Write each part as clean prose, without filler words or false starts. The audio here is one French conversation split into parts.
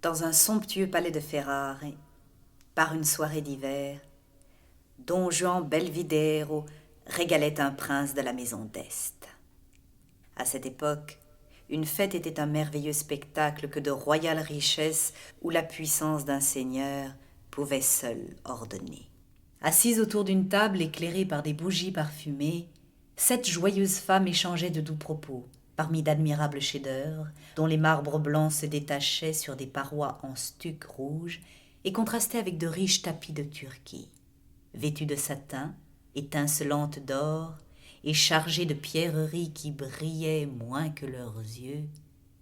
Dans un somptueux palais de Ferrare, par une soirée d'hiver, Don Juan Belvidéro régalait un prince de la maison d'Este. À cette époque, une fête était un merveilleux spectacle que de royales richesses où la puissance d'un seigneur pouvait seule ordonner. Assises autour d'une table éclairée par des bougies parfumées, 7 joyeuses femmes échangeaient de doux propos, parmi d'admirables chefs-d'œuvre, dont les marbres blancs se détachaient sur des parois en stuc rouge et contrastaient avec de riches tapis de Turquie. Vêtues de satin, étincelantes d'or et chargées de pierreries qui brillaient moins que leurs yeux,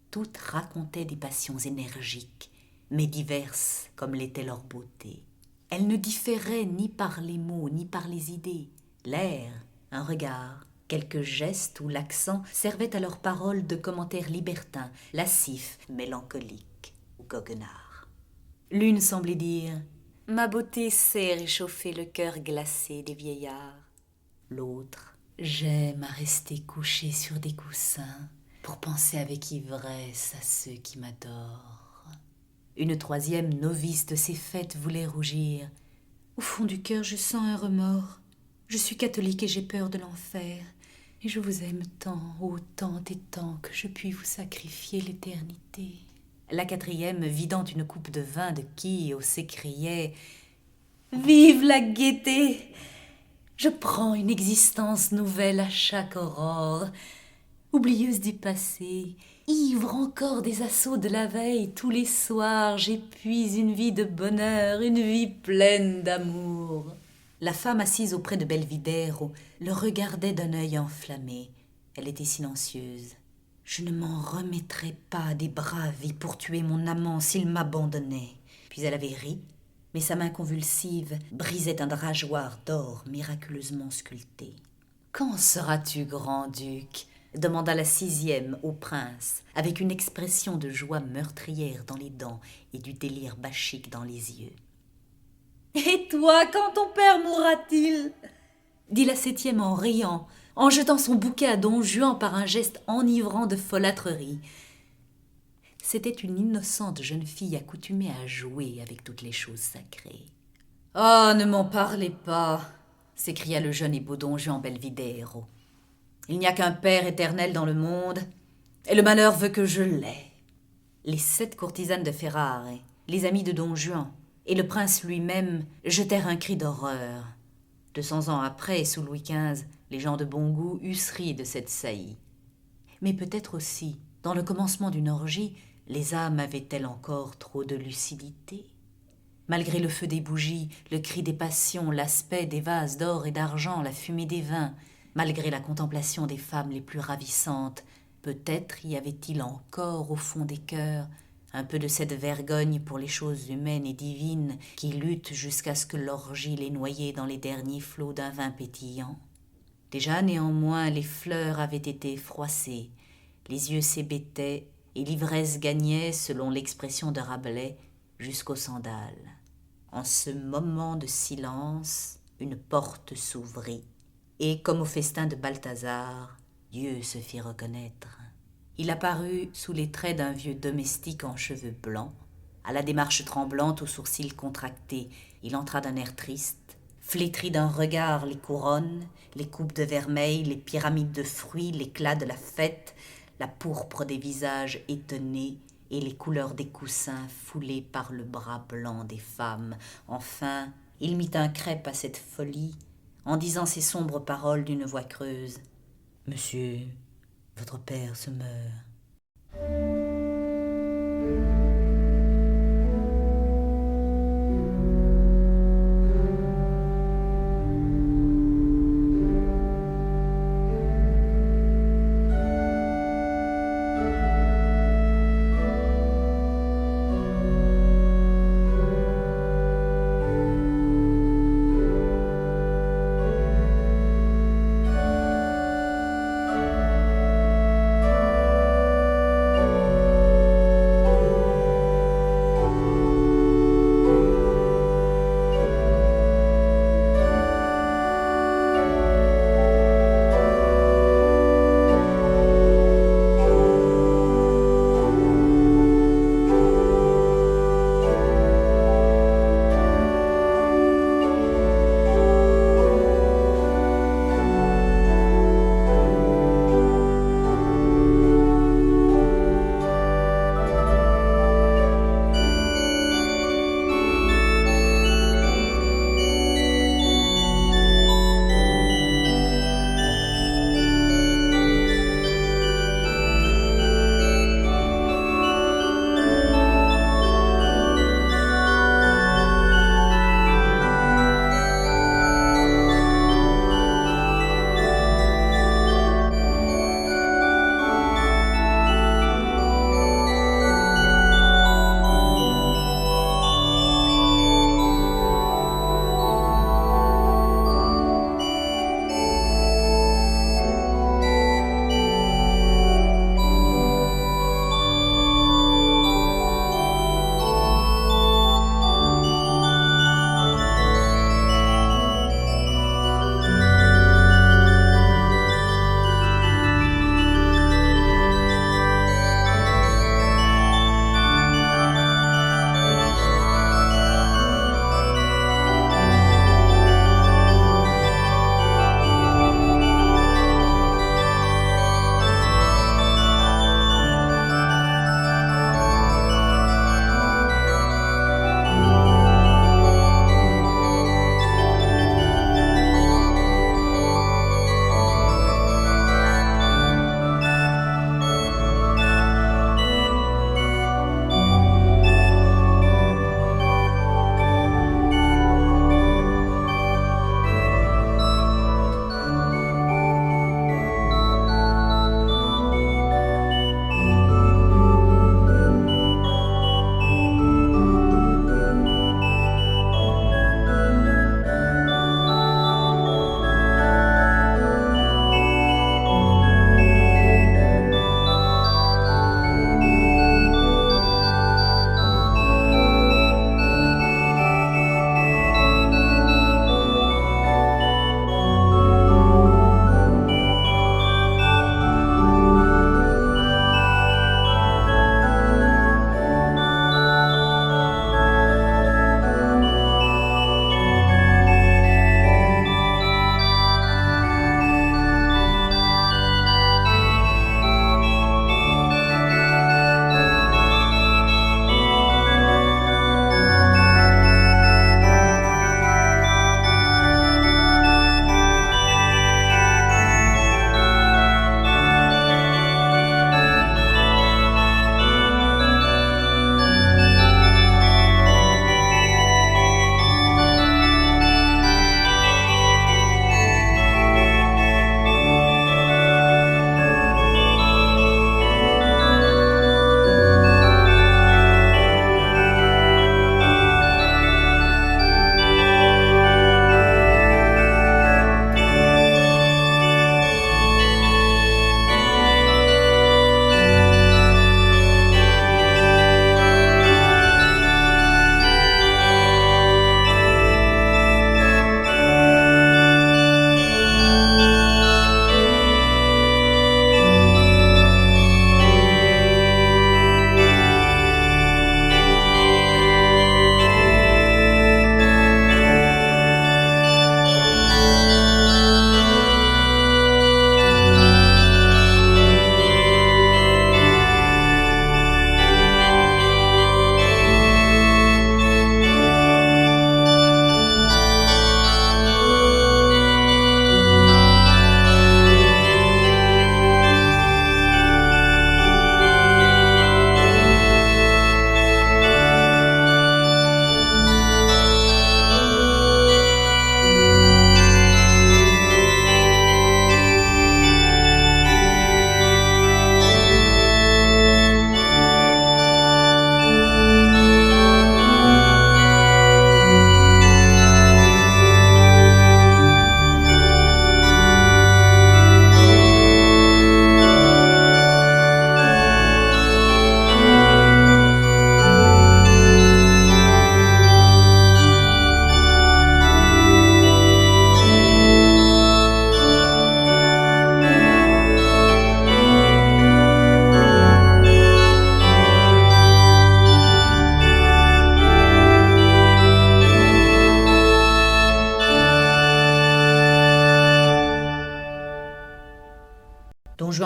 toutes racontaient des passions énergiques, mais diverses comme l'était leur beauté. Elles ne différaient ni par les mots ni par les idées. L'air, un regard, quelques gestes ou l'accent servaient à leurs paroles de commentaires libertins, lascifs, mélancoliques ou goguenards. L'une semblait dire « Ma beauté sait réchauffer le cœur glacé des vieillards ». L'autre « J'aime à rester couchée sur des coussins pour penser avec ivresse à ceux qui m'adorent ». Une troisième novice de ces fêtes voulait rougir. « Au fond du cœur, je sens un remords. Je suis catholique et j'ai peur de l'enfer. Et je vous aime tant, autant et tant que je puis vous sacrifier l'éternité. » La quatrième, vidant une coupe de vin de Chios, s'écriait « Vive la gaieté! Je prends une existence nouvelle à chaque aurore. Oublieuse du passé, ivre encore des assauts de la veille, tous les soirs j'épuise une vie de bonheur, une vie pleine d'amour. » La femme assise auprès de Belvidéro le regardait d'un œil enflammé. Elle était silencieuse. « Je ne m'en remettrais pas des bras vies pour tuer mon amant s'il m'abandonnait. » Puis elle avait ri, mais sa main convulsive brisait un drageoir d'or miraculeusement sculpté. « Quand seras-tu grand-duc ?» demanda la 6e au prince, avec une expression de joie meurtrière dans les dents et du délire bachique dans les yeux. « Et toi, quand ton père mourra-t-il » dit la 7e en riant, en jetant son bouquet à Don Juan par un geste enivrant de folâtrerie. C'était une innocente jeune fille accoutumée à jouer avec toutes les choses sacrées. « Oh, ne m'en parlez pas !» s'écria le jeune et beau Don Juan Belvidéro. « Il n'y a qu'un père éternel dans le monde, et le malheur veut que je l'aie. » Les 7 courtisanes de Ferrare, les amies de Don Juan, et le prince lui-même jetèrent un cri d'horreur. 200 ans après, sous Louis XV, les gens de bon goût eussent ri de cette saillie. Mais peut-être aussi, dans le commencement d'une orgie, les âmes avaient-elles encore trop de lucidité ? Malgré le feu des bougies, le cri des passions, l'aspect des vases d'or et d'argent, la fumée des vins, malgré la contemplation des femmes les plus ravissantes, peut-être y avait-il encore au fond des cœurs un peu de cette vergogne pour les choses humaines et divines qui luttent jusqu'à ce que l'orgie les noyait dans les derniers flots d'un vin pétillant. Déjà néanmoins les fleurs avaient été froissées, les yeux s'hébétaient et l'ivresse gagnait, selon l'expression de Rabelais, jusqu'aux sandales. En ce moment de silence, une porte s'ouvrit, et comme au festin de Balthazar, Dieu se fit reconnaître. Il apparut sous les traits d'un vieux domestique en cheveux blancs, à la démarche tremblante, aux sourcils contractés. Il entra d'un air triste, flétrit d'un regard les couronnes, les coupes de vermeil, les pyramides de fruits, l'éclat de la fête, la pourpre des visages étonnés et les couleurs des coussins foulés par le bras blanc des femmes. Enfin, il mit un crêpe à cette folie en disant ces sombres paroles d'une voix creuse. « Monsieur, votre père se meurt. »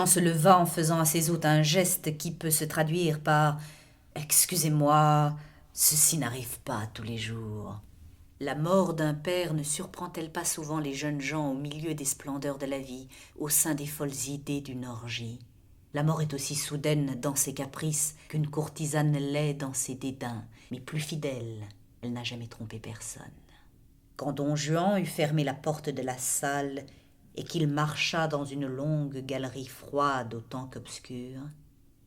Juan se leva en faisant à ses hôtes un geste qui peut se traduire par « Excusez-moi, ceci n'arrive pas tous les jours ». La mort d'un père ne surprend-elle pas souvent les jeunes gens au milieu des splendeurs de la vie, au sein des folles idées d'une orgie? La mort est aussi soudaine dans ses caprices qu'une courtisane l'est dans ses dédains, mais plus fidèle, elle n'a jamais trompé personne. Quand Don Juan eut fermé la porte de la salle et qu'il marcha dans une longue galerie froide autant qu'obscure,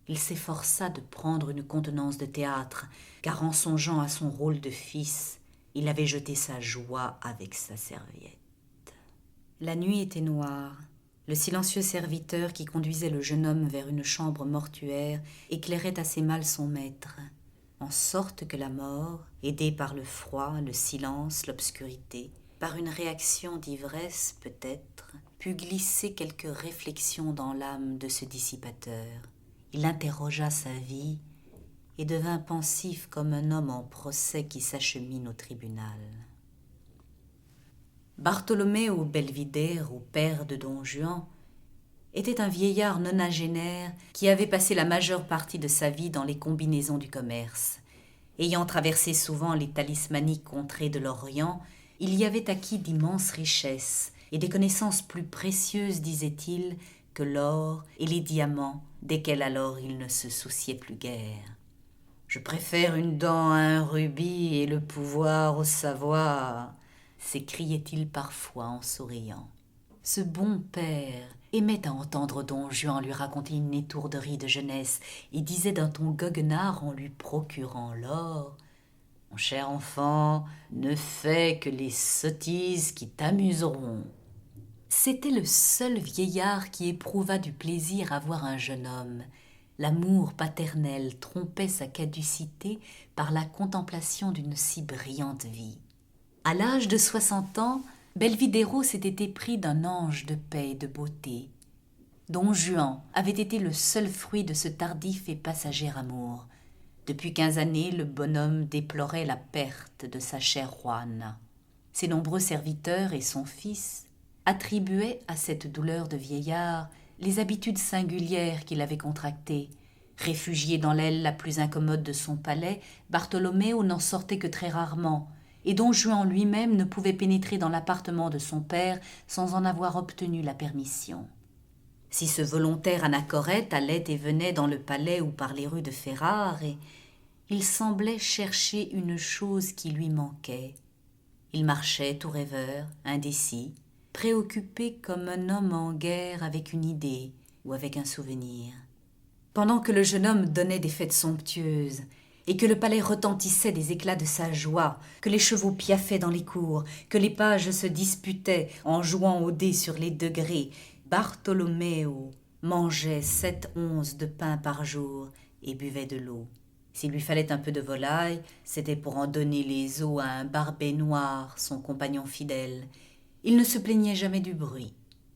il s'efforça de prendre une contenance de théâtre, car en songeant à son rôle de fils, il avait jeté sa joie avec sa serviette. La nuit était noire. Le silencieux serviteur qui conduisait le jeune homme vers une chambre mortuaire éclairait assez mal son maître, en sorte que la mort, aidée par le froid, le silence, l'obscurité, par une réaction d'ivresse peut-être, put glisser quelques réflexions dans l'âme de ce dissipateur. Il interrogea sa vie et devint pensif comme un homme en procès qui s'achemine au tribunal. Bartolomeo Belvidéro, père de Don Juan, était un vieillard nonagénaire qui avait passé la majeure partie de sa vie dans les combinaisons du commerce. Ayant traversé souvent les talismaniques contrées de l'Orient, il y avait acquis d'immenses richesses et des connaissances plus précieuses, disait-il, que l'or et les diamants, desquels alors il ne se souciait plus guère. « Je préfère une dent à un rubis et le pouvoir au savoir », s'écriait-il parfois en souriant. Ce bon père aimait à entendre Don Juan lui raconter une étourderie de jeunesse et disait d'un ton goguenard en lui procurant l'or: « Mon cher enfant, ne fais que les sottises qui t'amuseront. » C'était le seul vieillard qui éprouvât du plaisir à voir un jeune homme. L'amour paternel trompait sa caducité par la contemplation d'une si brillante vie. À l'âge de 60 ans, Belvidéro s'était épris d'un ange de paix et de beauté. Don Juan avait été le seul fruit de ce tardif et passager amour. Depuis 15 années, le bonhomme déplorait la perte de sa chère Juana. Ses nombreux serviteurs et son fils attribuaient à cette douleur de vieillard les habitudes singulières qu'il avait contractées. Réfugié dans l'aile la plus incommode de son palais, Bartolomeo n'en sortait que très rarement, et Don Juan lui-même ne pouvait pénétrer dans l'appartement de son père sans en avoir obtenu la permission. Si ce volontaire anachorète allait et venait dans le palais ou par les rues de Ferrare, il semblait chercher une chose qui lui manquait. Il marchait tout rêveur, indécis, préoccupé comme un homme en guerre avec une idée ou avec un souvenir. Pendant que le jeune homme donnait des fêtes somptueuses et que le palais retentissait des éclats de sa joie, que les chevaux piaffaient dans les cours, que les pages se disputaient en jouant aux dés sur les degrés, Bartolomeo mangeait 7 onces de pain par jour et buvait de l'eau. S'il lui fallait un peu de volaille, c'était pour en donner les os à un barbet noir, son compagnon fidèle. Il ne se plaignait jamais du bruit.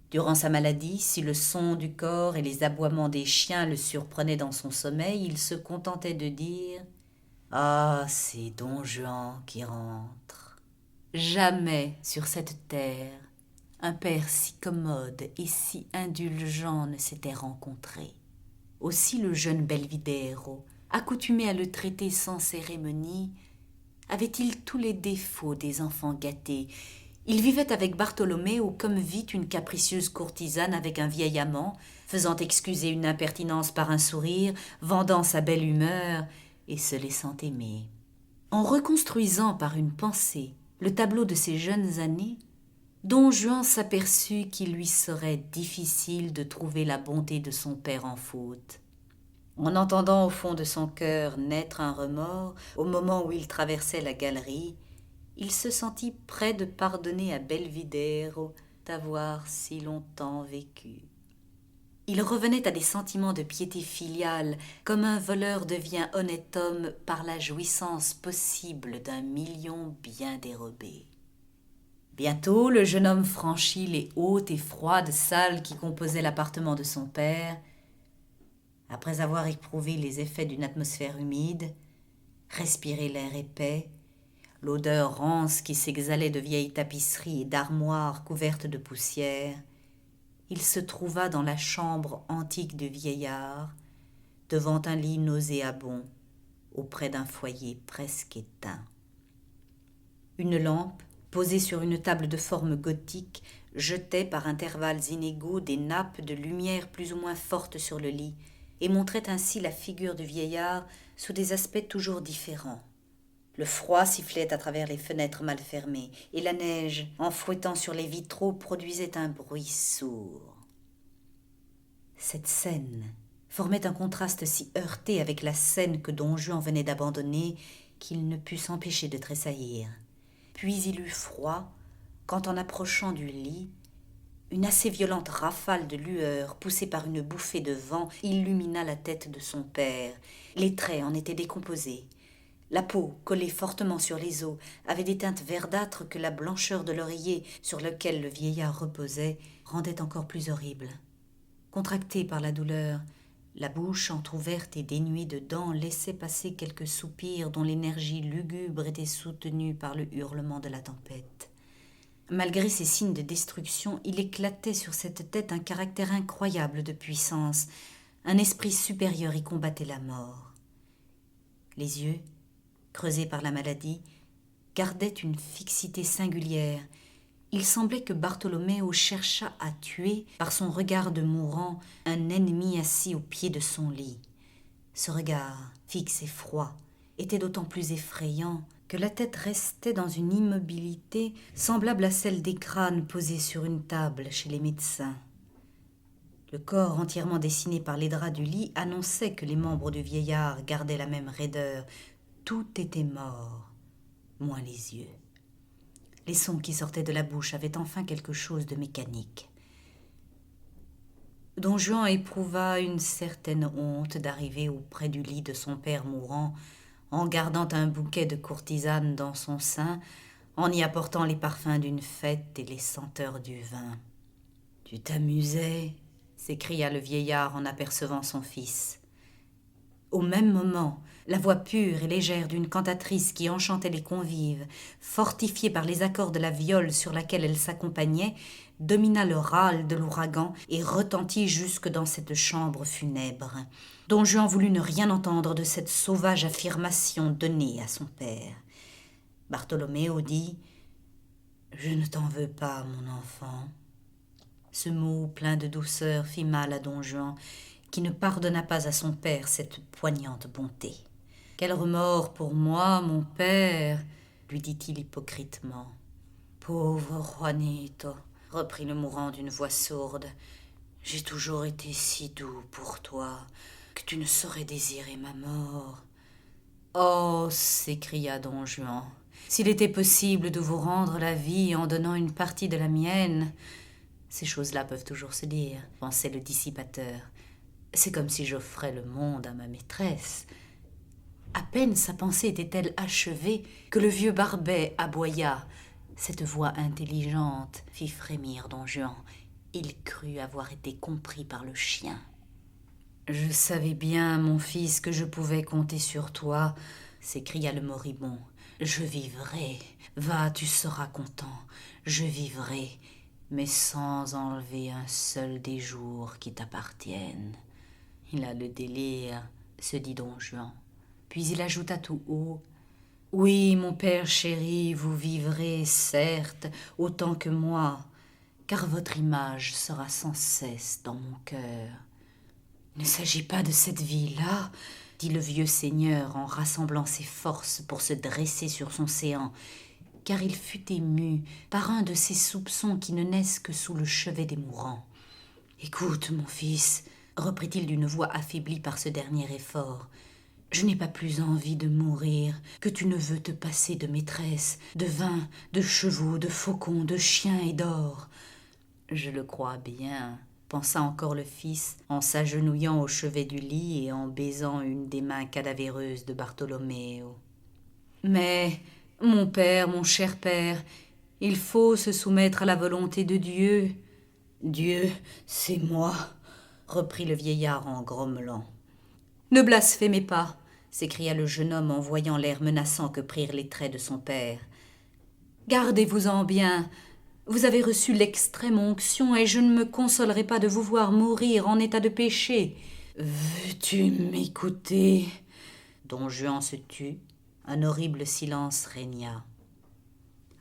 Durant sa maladie, si le son du corps et les aboiements des chiens le surprenaient dans son sommeil, il se contentait de dire « Ah, c'est Don Juan qui rentre !» Jamais sur cette terre un père si commode et si indulgent ne s'était rencontré. Aussi le jeune Belvidéro, accoutumé à le traiter sans cérémonie, avait-il tous les défauts des enfants gâtés. Il vivait avec Bartolomeo comme vit une capricieuse courtisane avec un vieil amant, faisant excuser une impertinence par un sourire, vendant sa belle humeur et se laissant aimer. En reconstruisant par une pensée le tableau de ses jeunes années, Don Juan s'aperçut qu'il lui serait difficile de trouver la bonté de son père en faute. En entendant au fond de son cœur naître un remords, au moment où il traversait la galerie, il se sentit prêt de pardonner à Belvidéro d'avoir si longtemps vécu. Il revenait à des sentiments de piété filiale, comme un voleur devient honnête homme par la jouissance possible d'un million bien dérobé. Bientôt, le jeune homme franchit les hautes et froides salles qui composaient l'appartement de son père. Après avoir éprouvé les effets d'une atmosphère humide, respiré l'air épais, l'odeur rance qui s'exhalait de vieilles tapisseries et d'armoires couvertes de poussière, il se trouva dans la chambre antique du vieillard, devant un lit nauséabond, auprès d'un foyer presque éteint. Une lampe, posée sur une table de forme gothique, jetait par intervalles inégaux des nappes de lumière plus ou moins fortes sur le lit, et montrait ainsi la figure du vieillard sous des aspects toujours différents. Le froid sifflait à travers les fenêtres mal fermées, et la neige, en fouettant sur les vitraux, produisait un bruit sourd. Cette scène formait un contraste si heurté avec la scène que Don Juan venait d'abandonner qu'il ne put s'empêcher de tressaillir. Puis il eut froid quand, en approchant du lit, une assez violente rafale de lueur, poussée par une bouffée de vent, illumina la tête de son père. Les traits en étaient décomposés. La peau, collée fortement sur les os, avait des teintes verdâtres que la blancheur de l'oreiller sur lequel le vieillard reposait rendait encore plus horrible. Contractée par la douleur, la bouche entr'ouverte et dénuée de dents laissait passer quelques soupirs dont l'énergie lugubre était soutenue par le hurlement de la tempête. Malgré ces signes de destruction, il éclatait sur cette tête un caractère incroyable de puissance. Un esprit supérieur y combattait la mort. Les yeux, creusés par la maladie, gardaient une fixité singulière. Il semblait que Bartholoméo cherchât à tuer, par son regard de mourant, un ennemi assis au pied de son lit. Ce regard, fixe et froid, était d'autant plus effrayant que la tête restait dans une immobilité semblable à celle des crânes posés sur une table chez les médecins. Le corps entièrement dessiné par les draps du lit annonçait que les membres du vieillard gardaient la même raideur. Tout était mort, moins les yeux. Les sons qui sortaient de la bouche avaient enfin quelque chose de mécanique. Don Juan éprouva une certaine honte d'arriver auprès du lit de son père mourant, en gardant un bouquet de courtisanes dans son sein, en y apportant les parfums d'une fête et les senteurs du vin. « Tu t'amusais » s'écria le vieillard en apercevant son fils. Au même moment, la voix pure et légère d'une cantatrice qui enchantait les convives, fortifiée par les accords de la viole sur laquelle elle s'accompagnait, domina le râle de l'ouragan et retentit jusque dans cette chambre funèbre. Don Juan voulut ne rien entendre de cette sauvage affirmation donnée à son père. Bartholoméo dit « Je ne t'en veux pas, mon enfant. » Ce mot plein de douceur fit mal à Don Juan, qui ne pardonna pas à son père cette poignante bonté. « Quel remords pour moi, mon père !» lui dit-il hypocritement. « Pauvre Juanito !» reprit le mourant d'une voix sourde. « J'ai toujours été si doux pour toi que tu ne saurais désirer ma mort. »« Oh !» s'écria Don Juan, « s'il était possible de vous rendre la vie en donnant une partie de la mienne. » Ces choses-là peuvent toujours se dire, pensait le dissipateur. C'est comme si j'offrais le monde à ma maîtresse. À peine sa pensée était-elle achevée que le vieux Barbet aboya. Cette voix intelligente fit frémir Don Juan. Il crut avoir été compris par le chien. « Je savais bien, mon fils, que je pouvais compter sur toi, » s'écria le moribond. « Je vivrai. Va, tu seras content. Je vivrai, mais sans enlever un seul des jours qui t'appartiennent. » Il a le délire, se dit Don Juan. Puis il ajouta tout haut. Oui, mon père chéri, vous vivrez, certes, autant que moi, car votre image sera sans cesse dans mon cœur. Il ne s'agit pas de cette vie-là, dit le vieux seigneur en rassemblant ses forces pour se dresser sur son séant, car il fut ému par un de ces soupçons qui ne naissent que sous le chevet des mourants. Écoute, mon fils, reprit-il d'une voix affaiblie par ce dernier effort, je n'ai pas plus envie de mourir que tu ne veux te passer de maîtresse, de vin, de chevaux, de faucons, de chiens et d'or. Je le crois bien, pensa encore le fils, en s'agenouillant au chevet du lit et en baisant une des mains cadavéreuses de Bartholoméo. Mais, mon père, mon cher père, il faut se soumettre à la volonté de Dieu. Dieu, c'est moi, reprit le vieillard en grommelant. Ne blasphémez pas, s'écria le jeune homme en voyant l'air menaçant que prirent les traits de son père. Gardez-vous-en bien. Vous avez reçu l'extrême onction et je ne me consolerai pas de vous voir mourir en état de péché. » »« Veux-tu m'écouter » Don Juan se tut. Un horrible silence régna.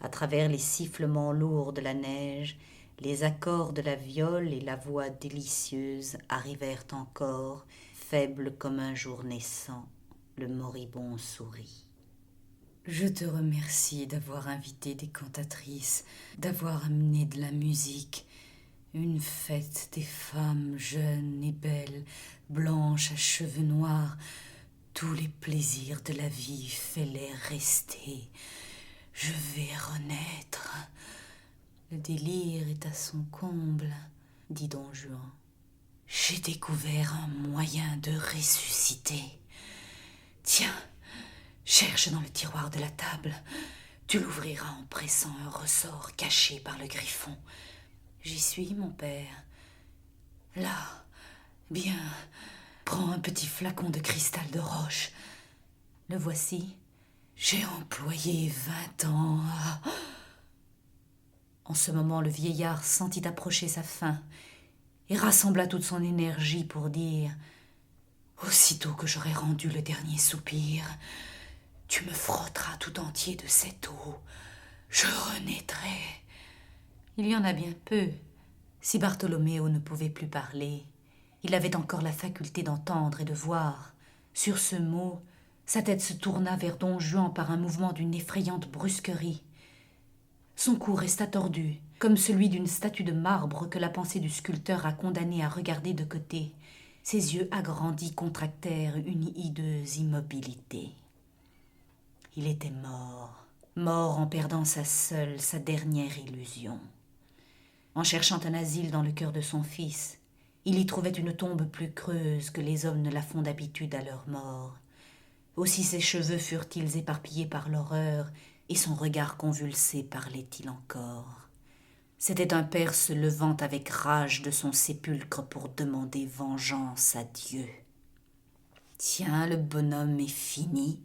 À travers les sifflements lourds de la neige, les accords de la viole et la voix délicieuse arrivèrent encore, faibles comme un jour naissant. Le moribond sourit. « Je te remercie d'avoir invité des cantatrices, d'avoir amené de la musique. Une fête des femmes jeunes et belles, blanches à cheveux noirs. Tous les plaisirs de la vie, fais-les rester. Je vais renaître. » »« Le délire est à son comble, » dit Don Juan. « J'ai découvert un moyen de ressusciter. Tiens, cherche dans le tiroir de la table. Tu l'ouvriras en pressant un ressort caché par le griffon. »« J'y suis, mon père. »« Là, bien, prends un petit flacon de cristal de roche. Le voici. J'ai employé 20 ans à... » En ce moment, le vieillard sentit approcher sa fin et rassembla toute son énergie pour dire « Aussitôt que j'aurai rendu le dernier soupir, tu me frotteras tout entier de cette eau. Je renaîtrai. » Il y en a bien peu. Si Bartholoméo ne pouvait plus parler, il avait encore la faculté d'entendre et de voir. Sur ce mot, sa tête se tourna vers Don Juan par un mouvement d'une effrayante brusquerie. Son cou resta tordu, comme celui d'une statue de marbre que la pensée du sculpteur a condamné à regarder de côté. Ses yeux agrandis contractèrent une hideuse immobilité. Il était mort, mort en perdant sa dernière illusion. En cherchant un asile dans le cœur de son fils, il y trouvait une tombe plus creuse que les hommes ne la font d'habitude à leur mort. Aussi ses cheveux furent-ils éparpillés par l'horreur, et son regard convulsé parlait-il encore. C'était un père se levant avec rage de son sépulcre pour demander vengeance à Dieu. « Tiens, le bonhomme est fini »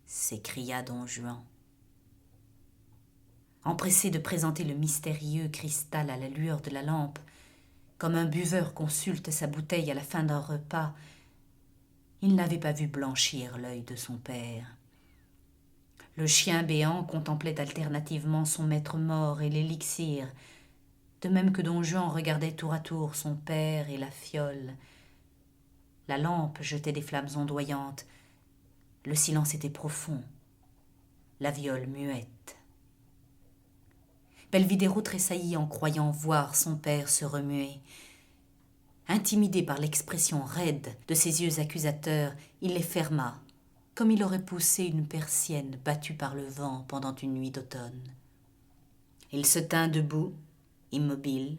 s'écria Don Juan. Empressé de présenter le mystérieux cristal à la lueur de la lampe, comme un buveur consulte sa bouteille à la fin d'un repas, il n'avait pas vu blanchir l'œil de son père. Le chien béant contemplait alternativement son maître mort et l'élixir, de même que Don Juan regardait tour à tour son père et la fiole. La lampe jetait des flammes ondoyantes. Le silence était profond, la viole muette. Belvidéro tressaillit en croyant voir son père se remuer. Intimidé par l'expression raide de ses yeux accusateurs, il les ferma, comme il aurait poussé une persienne battue par le vent pendant une nuit d'automne. Il se tint debout, immobile,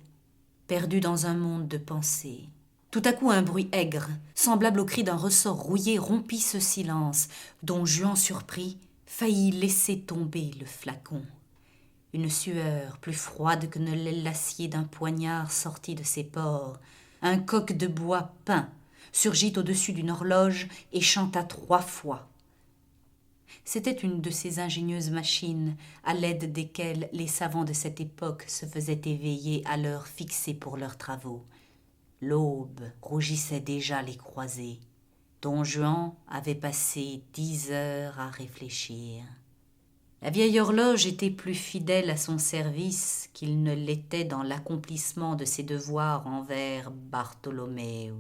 perdu dans un monde de pensées. Tout à coup, un bruit aigre, semblable au cri d'un ressort rouillé, rompit ce silence. Don Juan, surpris, faillit laisser tomber le flacon. Une sueur, plus froide que ne l'est l'acier d'un poignard, sortit de ses pores. Un coq de bois peint surgit au-dessus d'une horloge et chanta 3 fois. C'était une de ces ingénieuses machines à l'aide desquelles les savants de cette époque se faisaient éveiller à l'heure fixée pour leurs travaux. L'aube rougissait déjà les croisées. Don Juan avait passé 10 heures à réfléchir. La vieille horloge était plus fidèle à son service qu'il ne l'était dans l'accomplissement de ses devoirs envers Bartholoméo.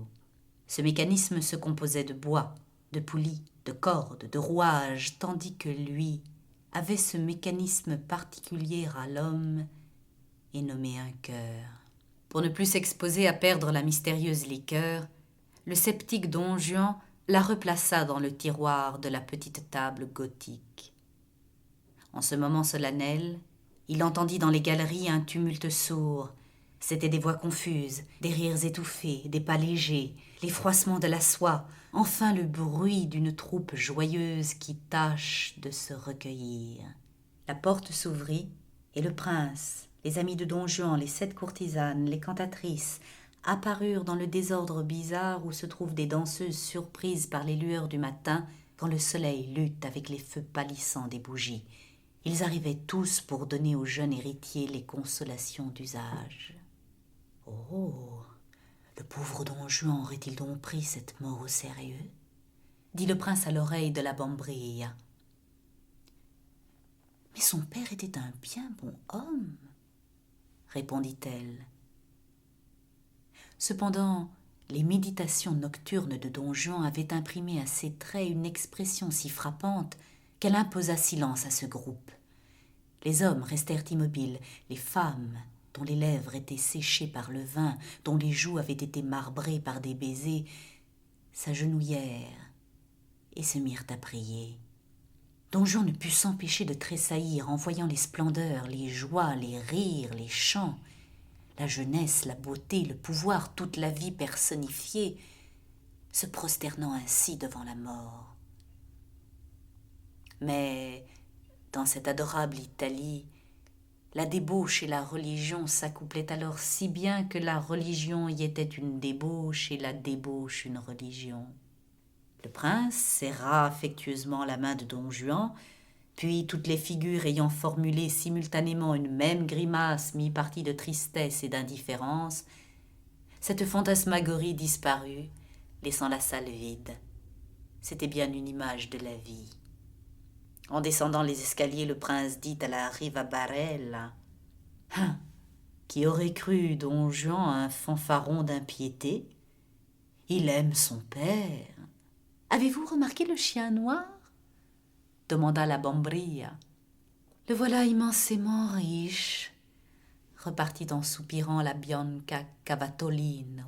Ce mécanisme se composait de bois, de poulies, de cordes, de rouages, tandis que lui avait ce mécanisme particulier à l'homme et nommé un cœur. Pour ne plus s'exposer à perdre la mystérieuse liqueur, le sceptique Don Juan la replaça dans le tiroir de la petite table gothique. En ce moment solennel, il entendit dans les galeries un tumulte sourd. C'étaient des voix confuses, des rires étouffés, des pas légers, les froissements de la soie, enfin le bruit d'une troupe joyeuse qui tâche de se recueillir. La porte s'ouvrit et le prince, les amis de Don Juan, les 7 courtisanes, les cantatrices, apparurent dans le désordre bizarre où se trouvent des danseuses surprises par les lueurs du matin quand le soleil lutte avec les feux pâlissants des bougies. Ils arrivaient tous pour donner au jeune héritier les consolations d'usage. Oh, le pauvre don Juan aurait-il donc pris cette mort au sérieux? Dit le prince à l'oreille de la Bambrilla. Mais son père était un bien bon homme, répondit-elle. Cependant, les méditations nocturnes de don Juan avaient imprimé à ses traits une expression si frappante qu'elle imposa silence à ce groupe. Les hommes restèrent immobiles, les femmes, dont les lèvres étaient séchées par le vin, dont les joues avaient été marbrées par des baisers, s'agenouillèrent et se mirent à prier. Don Juan ne put s'empêcher de tressaillir en voyant les splendeurs, les joies, les rires, les chants, la jeunesse, la beauté, le pouvoir, toute la vie personnifiée, se prosternant ainsi devant la mort. Mais dans cette adorable Italie, la débauche et la religion s'accouplaient alors si bien que la religion y était une débauche et la débauche une religion. Le prince serra affectueusement la main de don Juan, puis toutes les figures ayant formulé simultanément une même grimace mi-partie de tristesse et d'indifférence, cette fantasmagorie disparut, laissant la salle vide. C'était bien une image de la vie. En descendant les escaliers, le prince dit à la Rivabarella: « Hein, qui aurait cru don Juan un fanfaron d'impiété? Il aime son père. » « Avez-vous remarqué le chien noir ?» demanda la Bambrilla. « Le voilà immensément riche, » repartit en soupirant la Bianca Cavatolino.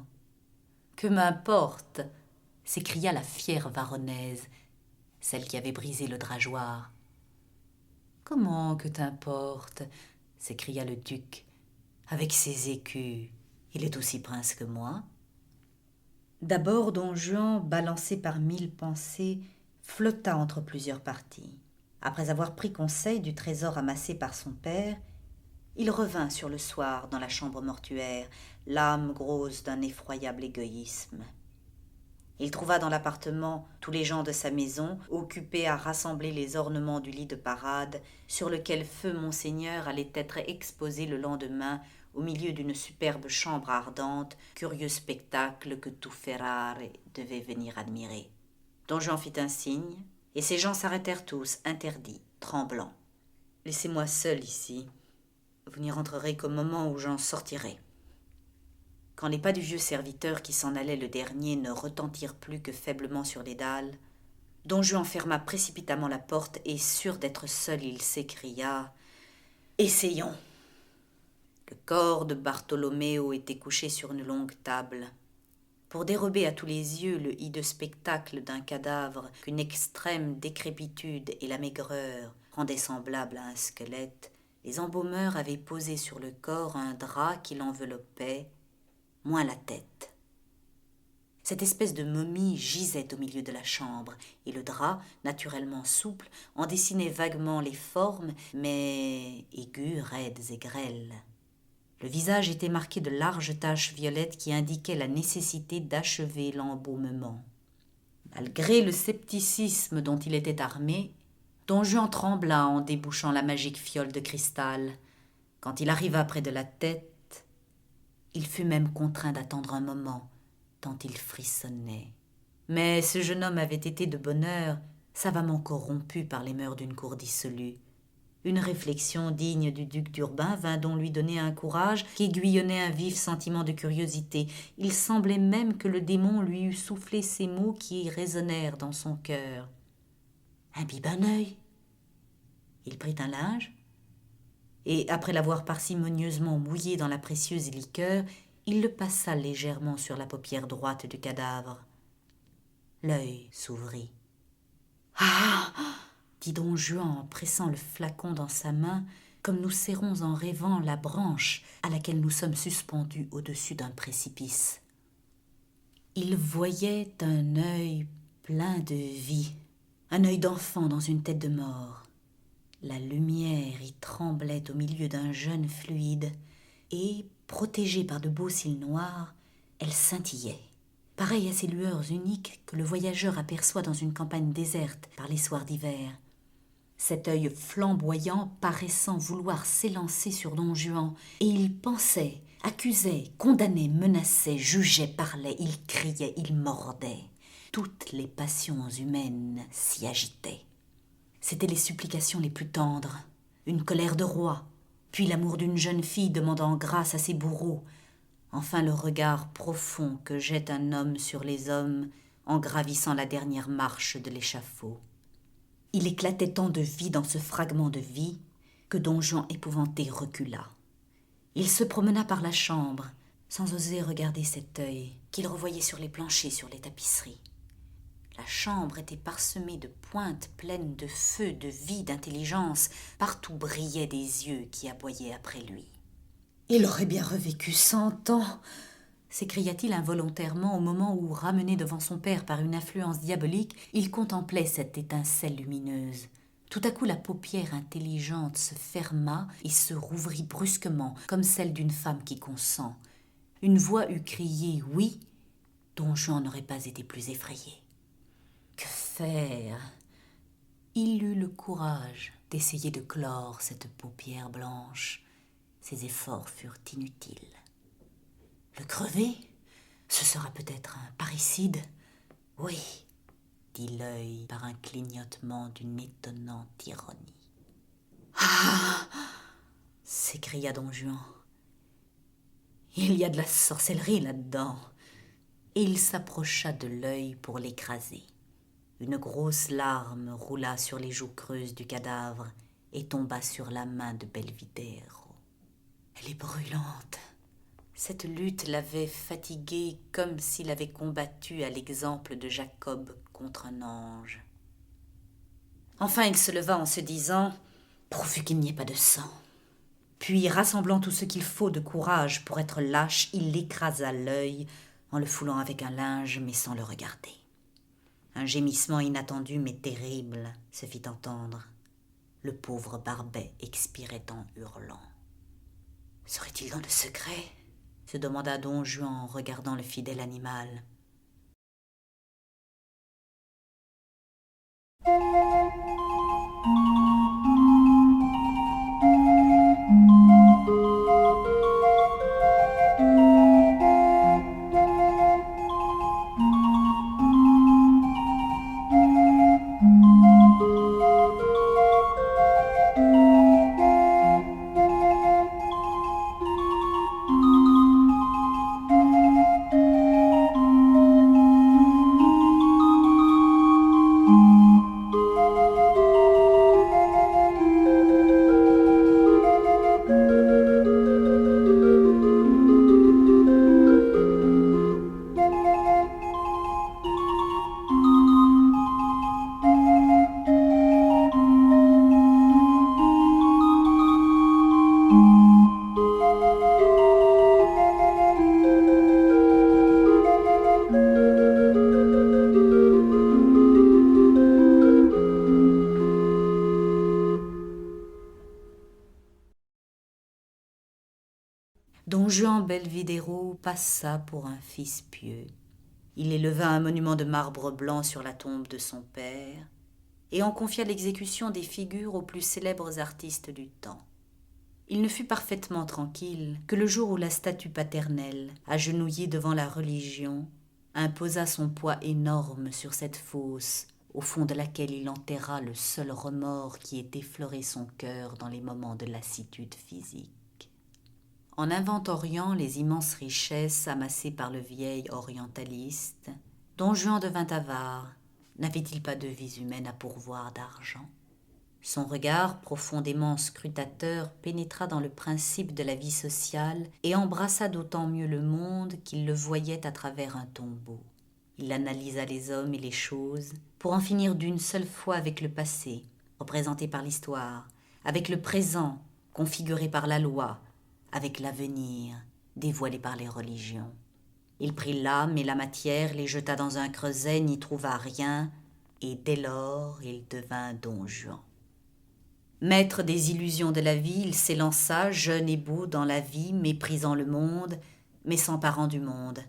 « Que m'importe » s'écria la fière Varonaise, celle qui avait brisé le drageoir. « Comment que t'importe » s'écria le duc. « Avec ses écus, il est aussi prince que moi. » D'abord, don Juan, balancé par mille pensées, flotta entre plusieurs partis. Après avoir pris conseil du trésor amassé par son père, il revint sur le soir dans la chambre mortuaire, l'âme grosse d'un effroyable égoïsme. Il trouva dans l'appartement tous les gens de sa maison, occupés à rassembler les ornements du lit de parade, sur lequel feu monseigneur allait être exposé le lendemain au milieu d'une superbe chambre ardente, curieux spectacle que tout Ferrare devait venir admirer. Don Juan fit un signe, et ces gens s'arrêtèrent tous, interdits, tremblants. « Laissez-moi seul ici. Vous n'y rentrerez qu'au moment où j'en sortirai. » Quand les pas du vieux serviteur qui s'en allait le dernier ne retentirent plus que faiblement sur les dalles, don Juan ferma précipitamment la porte et, sûr d'être seul, il s'écria: « Essayons !» Le corps de Bartholoméo était couché sur une longue table. Pour dérober à tous les yeux le hideux spectacle d'un cadavre qu'une extrême décrépitude et la maigreur rendaient semblable à un squelette, les embaumeurs avaient posé sur le corps un drap qui l'enveloppait, moins la tête. Cette espèce de momie gisait au milieu de la chambre, et le drap, naturellement souple, en dessinait vaguement les formes, mais aigus, raides et grêles. Le visage était marqué de larges taches violettes qui indiquaient la nécessité d'achever l'embaumement. Malgré le scepticisme dont il était armé, don Juan trembla en débouchant la magique fiole de cristal. Quand il arriva près de la tête, il fut même contraint d'attendre un moment, tant il frissonnait. Mais ce jeune homme avait été de bonne heure savamment corrompu par les mœurs d'une cour dissolue. Une réflexion digne du duc d'Urbain vint donc lui donner un courage qui aiguillonnait un vif sentiment de curiosité. Il semblait même que le démon lui eût soufflé ces mots qui résonnèrent dans son cœur. « Imbibe un œil !» Il prit un linge, et après l'avoir parcimonieusement mouillé dans la précieuse liqueur, il le passa légèrement sur la paupière droite du cadavre. L'œil s'ouvrit. « Ah !» dit don Juan en pressant le flacon dans sa main, comme nous serrons en rêvant la branche à laquelle nous sommes suspendus au-dessus d'un précipice. Il voyait un œil plein de vie, un œil d'enfant dans une tête de mort. La lumière y tremblait au milieu d'un jeune fluide, et, protégée par de beaux cils noirs, elle scintillait, pareille à ces lueurs uniques que le voyageur aperçoit dans une campagne déserte par les soirs d'hiver. cet œil flamboyant paraissant vouloir s'élancer sur Don Juan, et il pensait, accusait, condamnait, menaçait, jugeait, parlait, il criait, il mordait. Toutes les passions humaines s'y agitaient. C'étaient les supplications les plus tendres, une colère de roi, puis l'amour d'une jeune fille demandant grâce à ses bourreaux, enfin le regard profond que jette un homme sur les hommes en gravissant la dernière marche de l'échafaud. Il éclatait tant de vie dans ce fragment de vie que Don Juan épouvanté recula. Il se promena par la chambre, sans oser regarder cet œil qu'il revoyait sur les planchers, sur les tapisseries. La chambre était parsemée de pointes pleines de feu, de vie, d'intelligence. Partout brillaient des yeux qui aboyaient après lui. « Il aurait bien revécu 100 ans !» s'écria-t-il involontairement au moment où, ramené devant son père par une influence diabolique, il contemplait cette étincelle lumineuse. Tout à coup, la paupière intelligente se ferma et se rouvrit brusquement, comme celle d'une femme qui consent. Une voix eût crié « oui », Don Juan n'aurait pas été plus effrayé. Que faire ? Il eut le courage d'essayer de clore cette paupière blanche. Ses efforts furent inutiles. Le crever ? Ce sera peut-être un parricide ? Oui, dit l'œil par un clignotement d'une étonnante ironie. Ah ! S'écria Don Juan. Il y a de la sorcellerie là-dedans. Et il s'approcha de l'œil pour l'écraser. Une grosse larme roula sur les joues creuses du cadavre et tomba sur la main de Belvidéro. Elle est brûlante. Cette lutte l'avait fatigué comme s'il avait combattu à l'exemple de Jacob contre un ange. Enfin, il se leva en se disant « Pourvu qu'il n'y ait pas de sang !» Puis, rassemblant tout ce qu'il faut de courage pour être lâche, il l'écrasa l'œil en le foulant avec un linge mais sans le regarder. Un gémissement inattendu mais terrible se fit entendre. Le pauvre Barbet expirait en hurlant. « Serait-il dans le secret ?» se demanda Don Juan en regardant le fidèle animal. Don Juan Belvidéro passa pour un fils pieux. Il éleva un monument de marbre blanc sur la tombe de son père et en confia l'exécution des figures aux plus célèbres artistes du temps. Il ne fut parfaitement tranquille que le jour où la statue paternelle, agenouillée devant la religion, imposa son poids énorme sur cette fosse au fond de laquelle il enterra le seul remords qui ait effleuré son cœur dans les moments de lassitude physique. En inventoriant les immenses richesses amassées par le vieil orientaliste, Don Juan devint avare. N'avait-il pas de vies humaines à pourvoir d'argent ? Son regard profondément scrutateur pénétra dans le principe de la vie sociale et embrassa d'autant mieux le monde qu'il le voyait à travers un tombeau. Il analysa les hommes et les choses pour en finir d'une seule fois avec le passé, représenté par l'histoire, avec le présent, configuré par la loi, avec l'avenir, dévoilé par les religions. Il prit l'âme et la matière, les jeta dans un creuset, n'y trouva rien, et dès lors il devint Don Juan. Maître des illusions de la vie, il s'élança, jeune et beau, dans la vie, méprisant le monde, mais s'emparant du monde.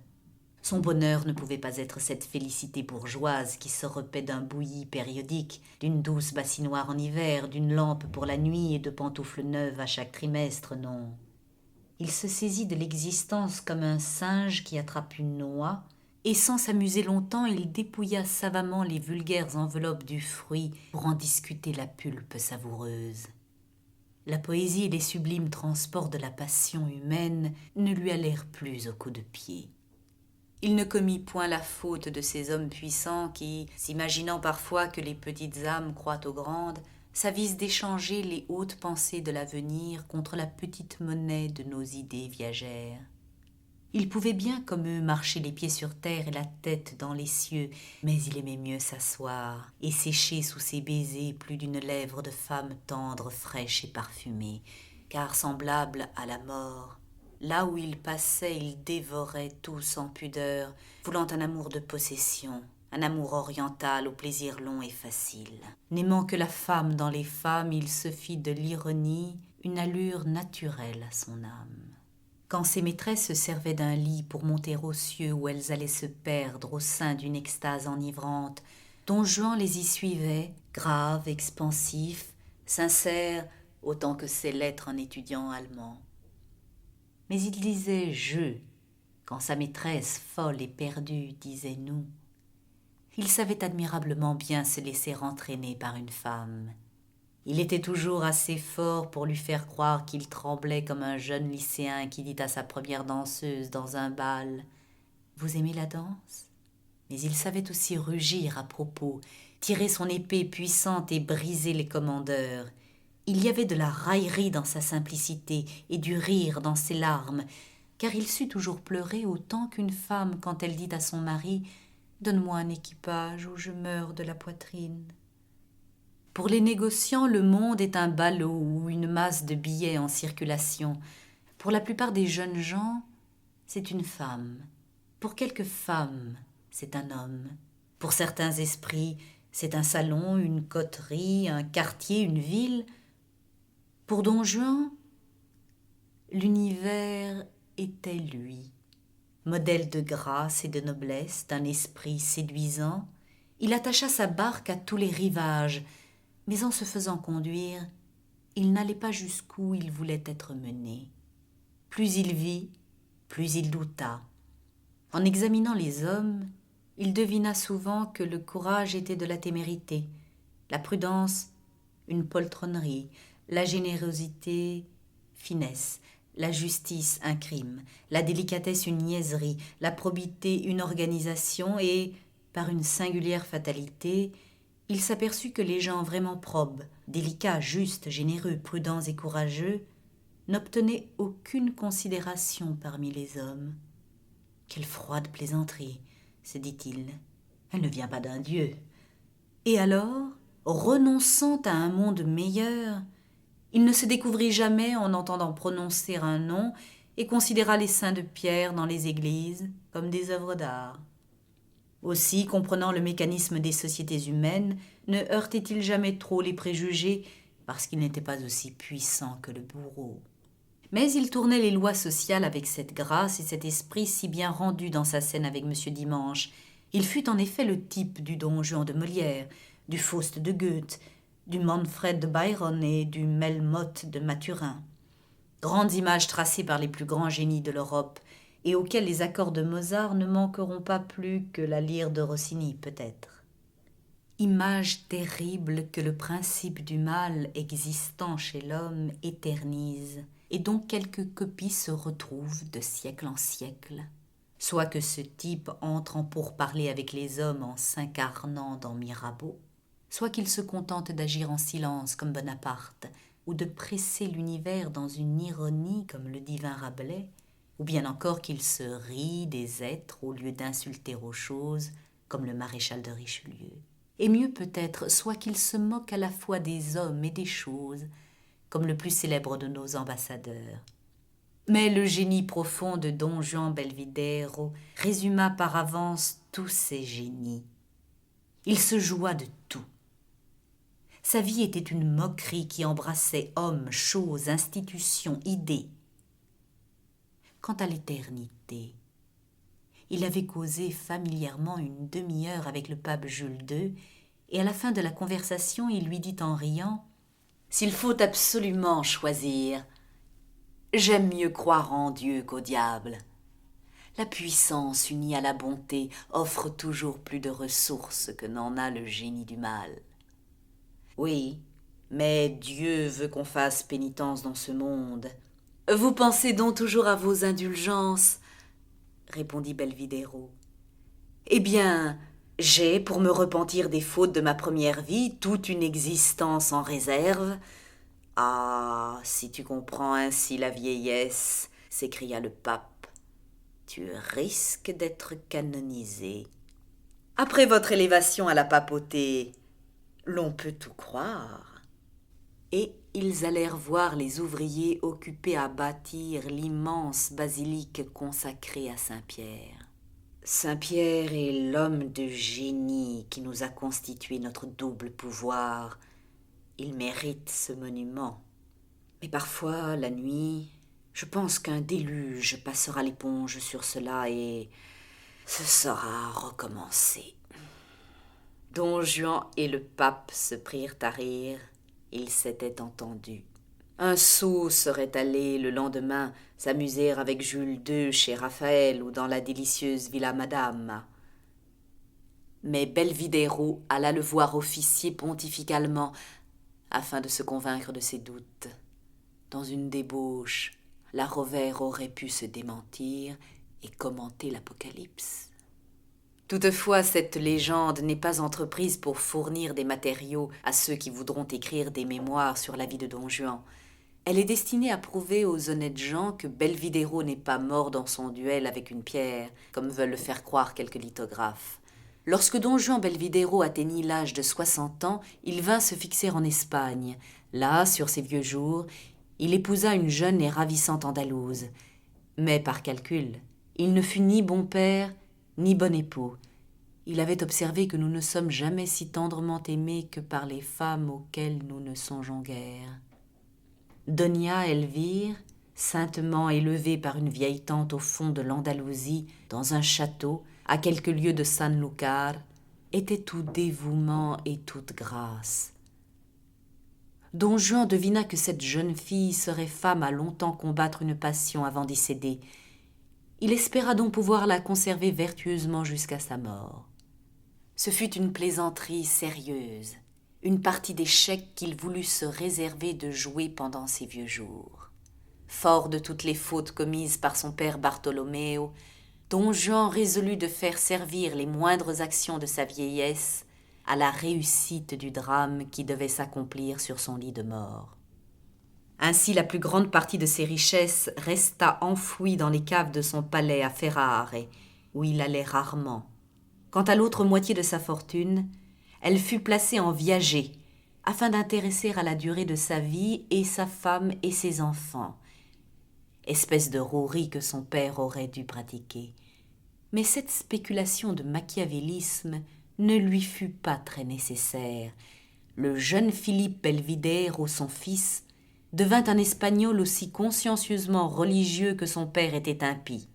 Son bonheur ne pouvait pas être cette félicité bourgeoise qui se repaît d'un bouilli périodique, d'une douce bassinoire en hiver, d'une lampe pour la nuit et de pantoufles neuves à chaque trimestre, non. Il se saisit de l'existence comme un singe qui attrape une noix, et sans s'amuser longtemps, il dépouilla savamment les vulgaires enveloppes du fruit pour en discuter la pulpe savoureuse. La poésie et les sublimes transports de la passion humaine ne lui allèrent plus au coup de pied. Il ne commit point la faute de ces hommes puissants qui, s'imaginant parfois que les petites âmes croient aux grandes, s'avisent d'échanger les hautes pensées de l'avenir contre la petite monnaie de nos idées viagères. Il pouvait bien, comme eux, marcher les pieds sur terre et la tête dans les cieux, mais il aimait mieux s'asseoir et sécher sous ses baisers plus d'une lèvre de femme tendre, fraîche et parfumée, car semblable à la mort, là où il passait, il dévorait tout sans pudeur, voulant un amour de possession, un amour oriental au plaisir long et facile. N'aimant que la femme dans les femmes, il se fit de l'ironie une allure naturelle à son âme. Quand ses maîtresses se servaient d'un lit pour monter aux cieux où elles allaient se perdre au sein d'une extase enivrante, Don Juan les y suivait, grave, expansif, sincère autant que sait l'être un étudiant allemand. Mais il disait « je » quand sa maîtresse, folle et perdue, disait « nous ». Il savait admirablement bien se laisser entraîner par une femme. Il était toujours assez fort pour lui faire croire qu'il tremblait comme un jeune lycéen qui dit à sa première danseuse dans un bal « Vous aimez la danse ?» Mais il savait aussi rugir à propos, tirer son épée puissante et briser les commandeurs. Il y avait de la raillerie dans sa simplicité et du rire dans ses larmes, car il sut toujours pleurer autant qu'une femme quand elle dit à son mari « Donne-moi un équipage ou je meurs de la poitrine ». Pour les négociants, le monde est un ballot ou une masse de billets en circulation. Pour la plupart des jeunes gens, c'est une femme. Pour quelques femmes, c'est un homme. Pour certains esprits, c'est un salon, une coterie, un quartier, une ville. Pour Don Juan, l'univers était lui. Modèle de grâce et de noblesse, d'un esprit séduisant, il attacha sa barque à tous les rivages, mais en se faisant conduire, il n'allait pas jusqu'où il voulait être mené. Plus il vit, plus il douta. En examinant les hommes, il devina souvent que le courage était de la témérité, la prudence, une poltronnerie, la générosité, finesse, la justice, un crime, la délicatesse, une niaiserie, la probité, une organisation et, par une singulière fatalité, il s'aperçut que les gens vraiment probes, délicats, justes, généreux, prudents et courageux n'obtenaient aucune considération parmi les hommes. Quelle froide plaisanterie, se dit-il, elle ne vient pas d'un dieu. Et alors, renonçant à un monde meilleur, il ne se découvrit jamais en entendant prononcer un nom et considéra les saints de pierre dans les églises comme des œuvres d'art. Aussi, comprenant le mécanisme des sociétés humaines, ne heurtait-il jamais trop les préjugés parce qu'il n'était pas aussi puissant que le bourreau. Mais il tournait les lois sociales avec cette grâce et cet esprit si bien rendu dans sa scène avec M. Dimanche. Il fut en effet le type du Don Juan de Molière, du Faust de Goethe, du Manfred de Byron et du Melmoth de Mathurin. Grandes images tracées par les plus grands génies de l'Europe, et auxquels les accords de Mozart ne manqueront pas plus que la lyre de Rossini, peut-être. Image terrible que le principe du mal existant chez l'homme éternise, et dont quelques copies se retrouvent de siècle en siècle. Soit que ce type entre en pourparlers avec les hommes en s'incarnant dans Mirabeau, soit qu'il se contente d'agir en silence comme Bonaparte, ou de presser l'univers dans une ironie comme le divin Rabelais, ou bien encore qu'il se rit des êtres au lieu d'insulter aux choses, comme le maréchal de Richelieu. Et mieux peut-être, soit qu'il se moque à la fois des hommes et des choses, comme le plus célèbre de nos ambassadeurs. Mais le génie profond de Don Juan Belvidéro résuma par avance tous ces génies. Il se joua de tout. Sa vie était une moquerie qui embrassait hommes, choses, institutions, idées. Quant à l'éternité, il avait causé familièrement une demi-heure avec le pape Jules II, et à la fin de la conversation, il lui dit en riant « S'il faut absolument choisir, j'aime mieux croire en Dieu qu'au diable. La puissance unie à la bonté offre toujours plus de ressources que n'en a le génie du mal. » Oui, mais Dieu veut qu'on fasse pénitence dans ce monde. Vous pensez donc toujours à vos indulgences, répondit Belvidéro. Eh bien, j'ai, pour me repentir des fautes de ma première vie, toute une existence en réserve. Ah, si tu comprends ainsi la vieillesse, s'écria le pape, tu risques d'être canonisé. Après votre élévation à la papauté, l'on peut tout croire. Et ils allèrent voir les ouvriers occupés à bâtir l'immense basilique consacrée à Saint-Pierre. Saint-Pierre est l'homme de génie qui nous a constitué notre double pouvoir. Il mérite ce monument. Mais parfois, la nuit, je pense qu'un déluge passera l'éponge sur cela et ce sera recommencé. Don Juan et le pape se prirent à rire. Ils s'étaient entendus. Un sot serait allé le lendemain s'amuser avec Jules II chez Raphaël ou dans la délicieuse Villa Madame. Mais Belvidéro alla le voir officier pontificalement afin de se convaincre de ses doutes. Dans une débauche, la Rovère aurait pu se démentir et commenter l'Apocalypse. Toutefois, cette légende n'est pas entreprise pour fournir des matériaux à ceux qui voudront écrire des mémoires sur la vie de Don Juan. Elle est destinée à prouver aux honnêtes gens que Belvidéro n'est pas mort dans son duel avec une pierre, comme veulent le faire croire quelques lithographes. Lorsque Don Juan Belvidéro atteignit l'âge de 60 ans, il vint se fixer en Espagne. Là, sur ses vieux jours, il épousa une jeune et ravissante Andalouse. Mais par calcul, il ne fut ni bon père, ni bon époux. Il avait observé que nous ne sommes jamais si tendrement aimés que par les femmes auxquelles nous ne songeons guère. Donia Elvire, saintement élevée par une vieille tante au fond de l'Andalousie, dans un château, à quelques lieues de Sanlúcar, était tout dévouement et toute grâce. Don Juan devina que cette jeune fille serait femme à longtemps combattre une passion avant d'y céder. Il espéra donc pouvoir la conserver vertueusement jusqu'à sa mort. Ce fut une plaisanterie sérieuse, une partie d'échecs qu'il voulut se réserver de jouer pendant ses vieux jours. Fort de toutes les fautes commises par son père Bartholoméo, Don Juan résolut de faire servir les moindres actions de sa vieillesse à la réussite du drame qui devait s'accomplir sur son lit de mort. Ainsi, la plus grande partie de ses richesses resta enfouie dans les caves de son palais à Ferrare, où il allait rarement. Quant à l'autre moitié de sa fortune, elle fut placée en viager, afin d'intéresser à la durée de sa vie et sa femme et ses enfants. Espèce de rouerie que son père aurait dû pratiquer. Mais cette spéculation de machiavélisme ne lui fut pas très nécessaire. Le jeune Philippe Belvidéro, son fils, devint un Espagnol aussi consciencieusement religieux que son père était impie,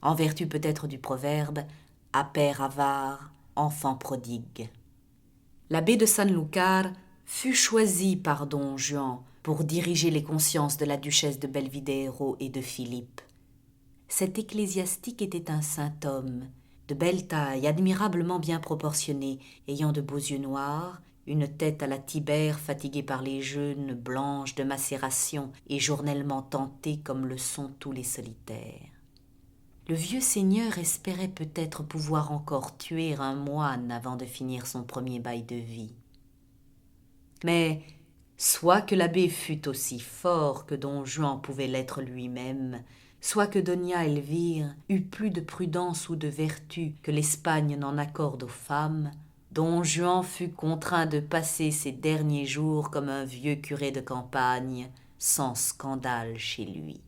en vertu peut-être du proverbe « à père avare, enfant prodigue ». L'abbé de Sanlúcar fut choisi par Don Juan pour diriger les consciences de la duchesse de Belvidéro et de Philippe. Cet ecclésiastique était un saint homme, de belle taille, admirablement bien proportionné, ayant de beaux yeux noirs, une tête à la Tibère fatiguée par les jeûnes, blanche de macération et journellement tentée comme le sont tous les solitaires. Le vieux seigneur espérait peut-être pouvoir encore tuer un moine avant de finir son premier bail de vie. Mais, soit que l'abbé fût aussi fort que Don Juan pouvait l'être lui-même, soit que Donia Elvire eût plus de prudence ou de vertu que l'Espagne n'en accorde aux femmes, Don Juan fut contraint de passer ses derniers jours comme un vieux curé de campagne, sans scandale chez lui.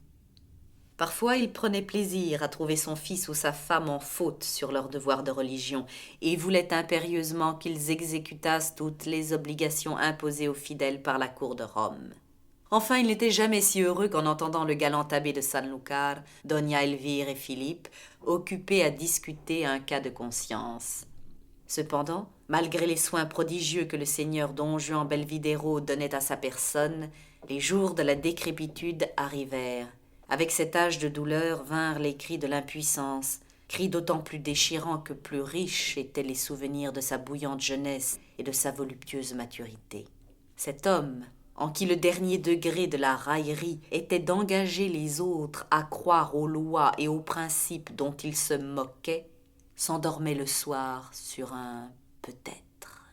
Parfois, il prenait plaisir à trouver son fils ou sa femme en faute sur leurs devoirs de religion et voulait impérieusement qu'ils exécutassent toutes les obligations imposées aux fidèles par la cour de Rome. Enfin, il n'était jamais si heureux qu'en entendant le galant abbé de Sanlúcar, Doña Elvire et Philippe, occupés à discuter un cas de conscience. Cependant, malgré les soins prodigieux que le seigneur Don Juan Belvidéro donnait à sa personne, les jours de la décrépitude arrivèrent. Avec cet âge de douleur vinrent les cris de l'impuissance, cris d'autant plus déchirants que plus riches étaient les souvenirs de sa bouillante jeunesse et de sa voluptueuse maturité. Cet homme, en qui le dernier degré de la raillerie était d'engager les autres à croire aux lois et aux principes dont il se moquait, s'endormait le soir sur un peut-être.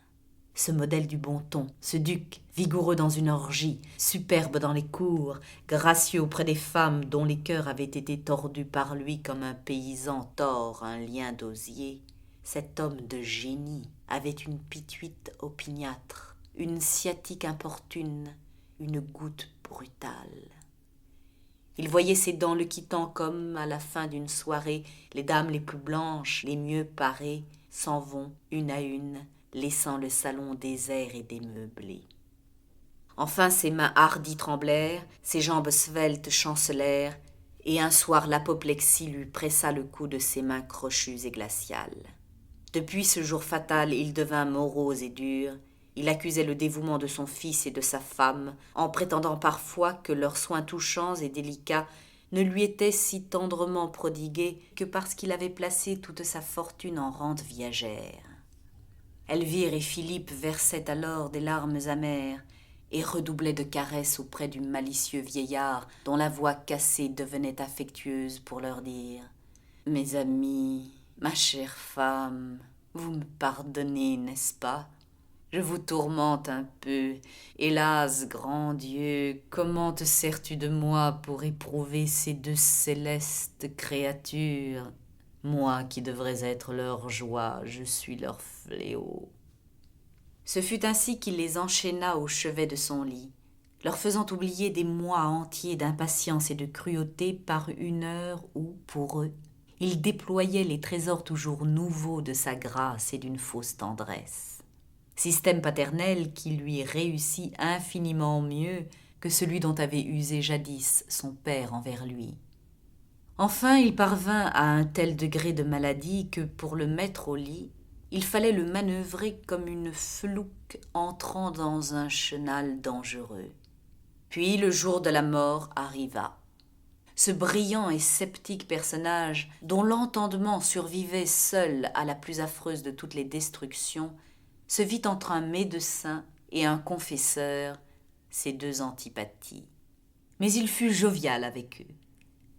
Ce modèle du bon ton, ce duc, vigoureux dans une orgie, superbe dans les cours, gracieux auprès des femmes dont les cœurs avaient été tordus par lui comme un paysan tord un lien d'osier, cet homme de génie avait une pituite opiniâtre, une sciatique importune, une goutte brutale. Il voyait ses dents le quittant comme, à la fin d'une soirée, les dames les plus blanches, les mieux parées, s'en vont une à une, laissant le salon désert et démeublé. Enfin ses mains hardies tremblèrent, ses jambes sveltes chancelèrent, et un soir l'apoplexie lui pressa le cou de ses mains crochues et glaciales. Depuis ce jour fatal, il devint morose et dur. Il accusait le dévouement de son fils et de sa femme, en prétendant parfois que leurs soins touchants et délicats ne lui étaient si tendrement prodigués que parce qu'il avait placé toute sa fortune en rente viagère. Elvire et Philippe versaient alors des larmes amères et redoublaient de caresses auprès du malicieux vieillard dont la voix cassée devenait affectueuse pour leur dire « Mes amis, ma chère femme, vous me pardonnez, n'est-ce pas ? Je vous tourmente un peu. Hélas, grand Dieu, comment te sers-tu de moi pour éprouver ces deux célestes créatures ? Moi qui devrais être leur joie, je suis leur fléau. » Ce fut ainsi qu'il les enchaîna au chevet de son lit, leur faisant oublier des mois entiers d'impatience et de cruauté par une heure où, pour eux, il déployait les trésors toujours nouveaux de sa grâce et d'une fausse tendresse. Système paternel qui lui réussit infiniment mieux que celui dont avait usé jadis son père envers lui. Enfin, il parvint à un tel degré de maladie que, pour le mettre au lit, il fallait le manœuvrer comme une flouque entrant dans un chenal dangereux. Puis le jour de la mort arriva. Ce brillant et sceptique personnage, dont l'entendement survivait seul à la plus affreuse de toutes les destructions, se vit entre un médecin et un confesseur, ces deux antipathies. Mais il fut jovial avec eux.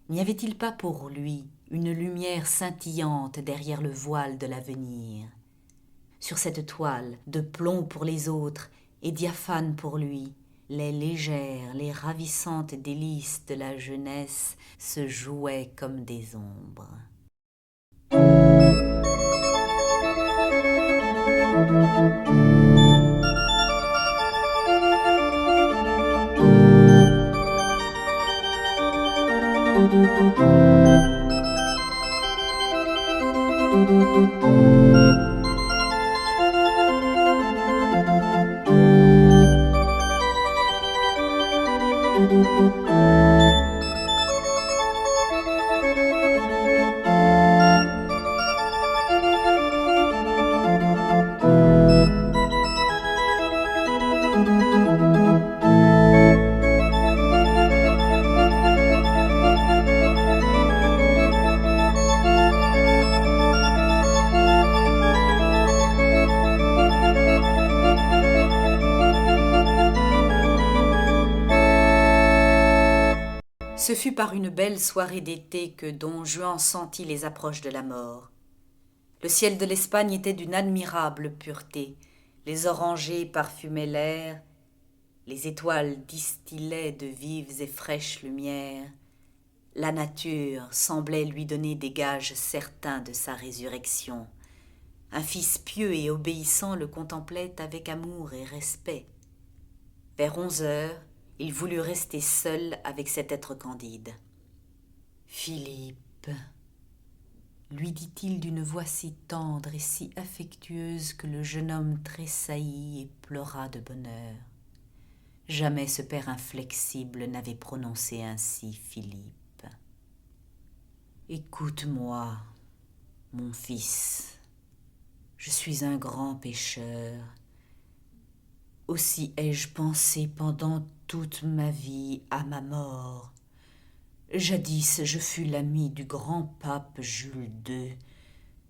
N'y avait-il pas pour lui une lumière scintillante derrière le voile de l'avenir ? Sur cette toile, de plomb pour les autres et diaphane pour lui, les légères, les ravissantes délices de la jeunesse se jouaient comme des ombres. Ce fut par une belle soirée d'été que Don Juan sentit les approches de la mort. Le ciel de l'Espagne était d'une admirable pureté, les orangers parfumaient l'air, les étoiles distillaient de vives et fraîches lumières, la nature semblait lui donner des gages certains de sa résurrection. Un fils pieux et obéissant le contemplait avec amour et respect. Vers 11 heures, il voulut rester seul avec cet être candide. « Philippe » lui dit-il d'une voix si tendre et si affectueuse que le jeune homme tressaillit et pleura de bonheur. Jamais ce père inflexible n'avait prononcé ainsi Philippe. Écoute-moi, mon fils, je suis un grand pécheur. Aussi ai-je pensé pendant toute ma vie à ma mort. Jadis, je fus l'ami du grand pape Jules II.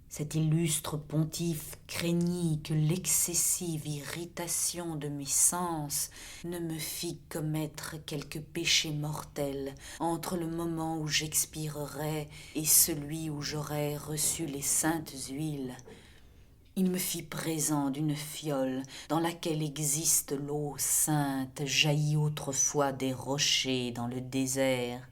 Cet illustre pontife craignit que l'excessive irritation de mes sens ne me fît commettre quelque péché mortel entre le moment où j'expirerais et celui où j'aurais reçu les saintes huiles. Il me fit présent d'une fiole dans laquelle existe l'eau sainte jaillie autrefois des rochers dans le désert.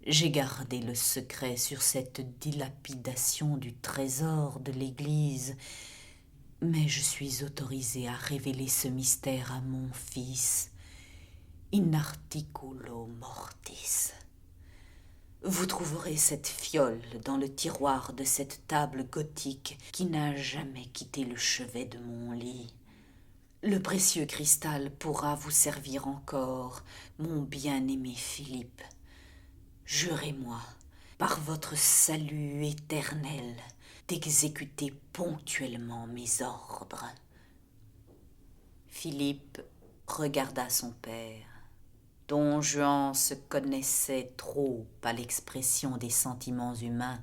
J'ai gardé le secret sur cette dilapidation du trésor de l'Église, mais je suis autorisé à révéler ce mystère à mon fils, in articulo mortis. Vous trouverez cette fiole dans le tiroir de cette table gothique qui n'a jamais quitté le chevet de mon lit. Le précieux cristal pourra vous servir encore, mon bien-aimé Philippe. Jurez-moi, par votre salut éternel, d'exécuter ponctuellement mes ordres. Philippe regarda son père. Don Juan se connaissait trop à l'expression des sentiments humains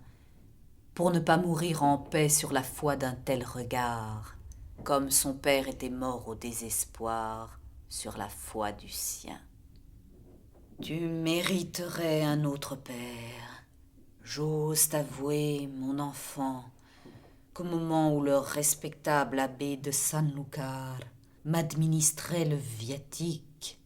pour ne pas mourir en paix sur la foi d'un tel regard, comme son père était mort au désespoir sur la foi du sien. Tu mériterais un autre père. J'ose t'avouer, mon enfant, qu'au moment où le respectable abbé de Sanlúcar m'administrait le viatique,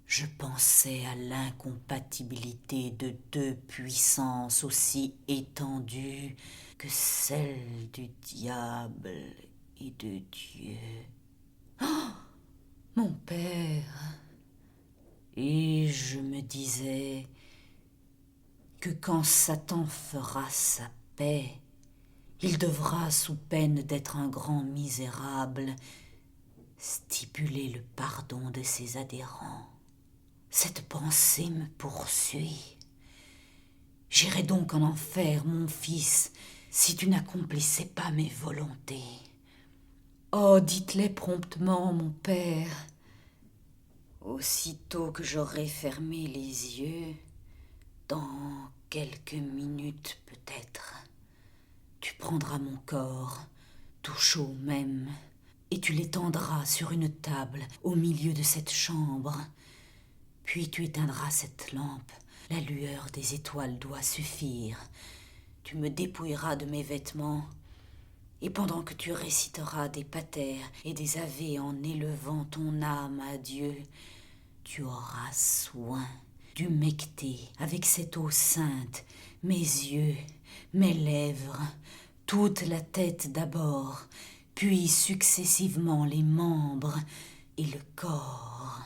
je pensais à l'incompatibilité de deux puissances aussi étendues que celle du diable et de Dieu. Oh, mon père! Et je me disais que quand Satan fera sa paix, il devra, sous peine d'être un grand misérable, stipuler le pardon de ses adhérents. Cette pensée me poursuit. J'irai donc en enfer, mon fils, si tu n'accomplissais pas mes volontés. Oh, dites-les promptement, mon père. Aussitôt que j'aurai fermé les yeux, dans quelques minutes peut-être, tu prendras mon corps, tout chaud même, et tu l'étendras sur une table au milieu de cette chambre. Puis tu éteindras cette lampe, la lueur des étoiles doit suffire. Tu me dépouilleras de mes vêtements, et pendant que tu réciteras des paters et des ave en élevant ton âme à Dieu, tu auras soin d'humecter avec cette eau sainte mes yeux, mes lèvres, toute la tête d'abord, puis successivement les membres et le corps.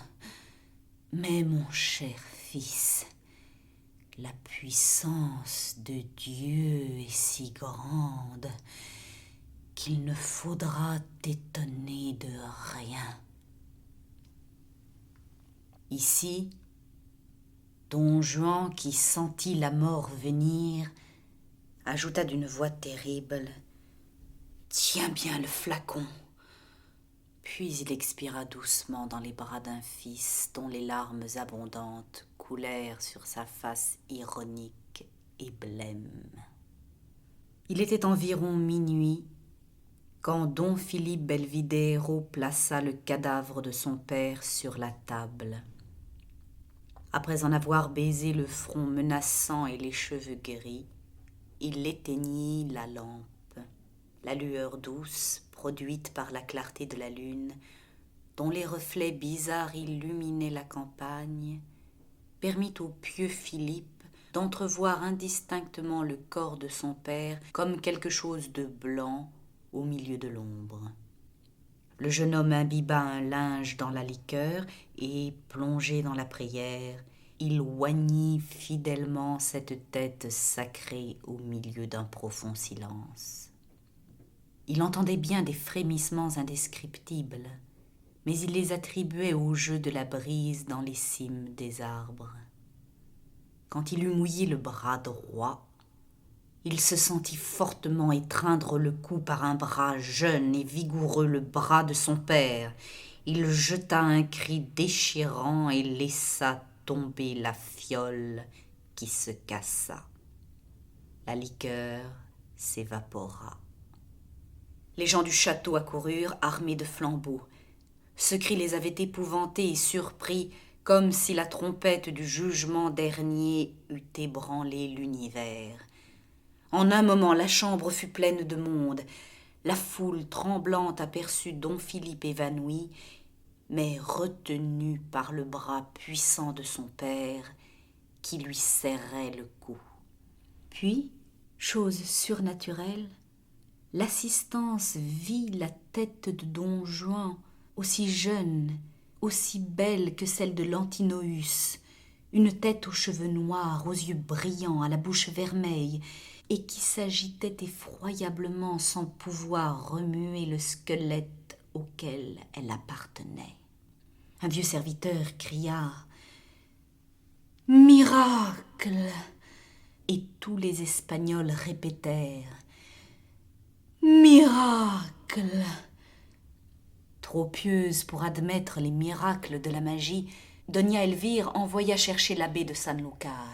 Mais mon cher fils, la puissance de Dieu est si grande qu'il ne faudra t'étonner de rien. Ici, Don Juan, qui sentit la mort venir, ajouta d'une voix terrible « Tiens bien le flacon !» Puis il expira doucement dans les bras d'un fils dont les larmes abondantes coulèrent sur sa face ironique et blême. Il était environ minuit quand Don Philippe Belvidéro plaça le cadavre de son père sur la table. Après en avoir baisé le front menaçant et les cheveux gris, il éteignit la lampe. La lueur douce, produite par la clarté de la lune, dont les reflets bizarres illuminaient la campagne, permit au pieux Philippe d'entrevoir indistinctement le corps de son père comme quelque chose de blanc au milieu de l'ombre. Le jeune homme imbiba un linge dans la liqueur et, plongé dans la prière, il oignit fidèlement cette tête sacrée au milieu d'un profond silence. Il entendait bien des frémissements indescriptibles, mais il les attribuait au jeu de la brise dans les cimes des arbres. Quand il eut mouillé le bras droit, il se sentit fortement étreindre le cou par un bras jeune et vigoureux, le bras de son père. Il jeta un cri déchirant et laissa tomber la fiole qui se cassa. La liqueur s'évapora. Les gens du château accoururent, armés de flambeaux. Ce cri les avait épouvantés et surpris, comme si la trompette du jugement dernier eût ébranlé l'univers. En un moment, la chambre fut pleine de monde. La foule tremblante aperçut don Philippe évanoui, mais retenu par le bras puissant de son père, qui lui serrait le cou. Puis, chose surnaturelle, l'assistance vit la tête de don Juan, aussi jeune, aussi belle que celle de l'Antinoüs, une tête aux cheveux noirs, aux yeux brillants, à la bouche vermeille, et qui s'agitait effroyablement sans pouvoir remuer le squelette auquel elle appartenait. Un vieux serviteur cria « Miracle !» et tous les Espagnols répétèrent « Miracle !» Trop pieuse pour admettre les miracles de la magie, Doña Elvire envoya chercher l'abbé de Sanlúcar.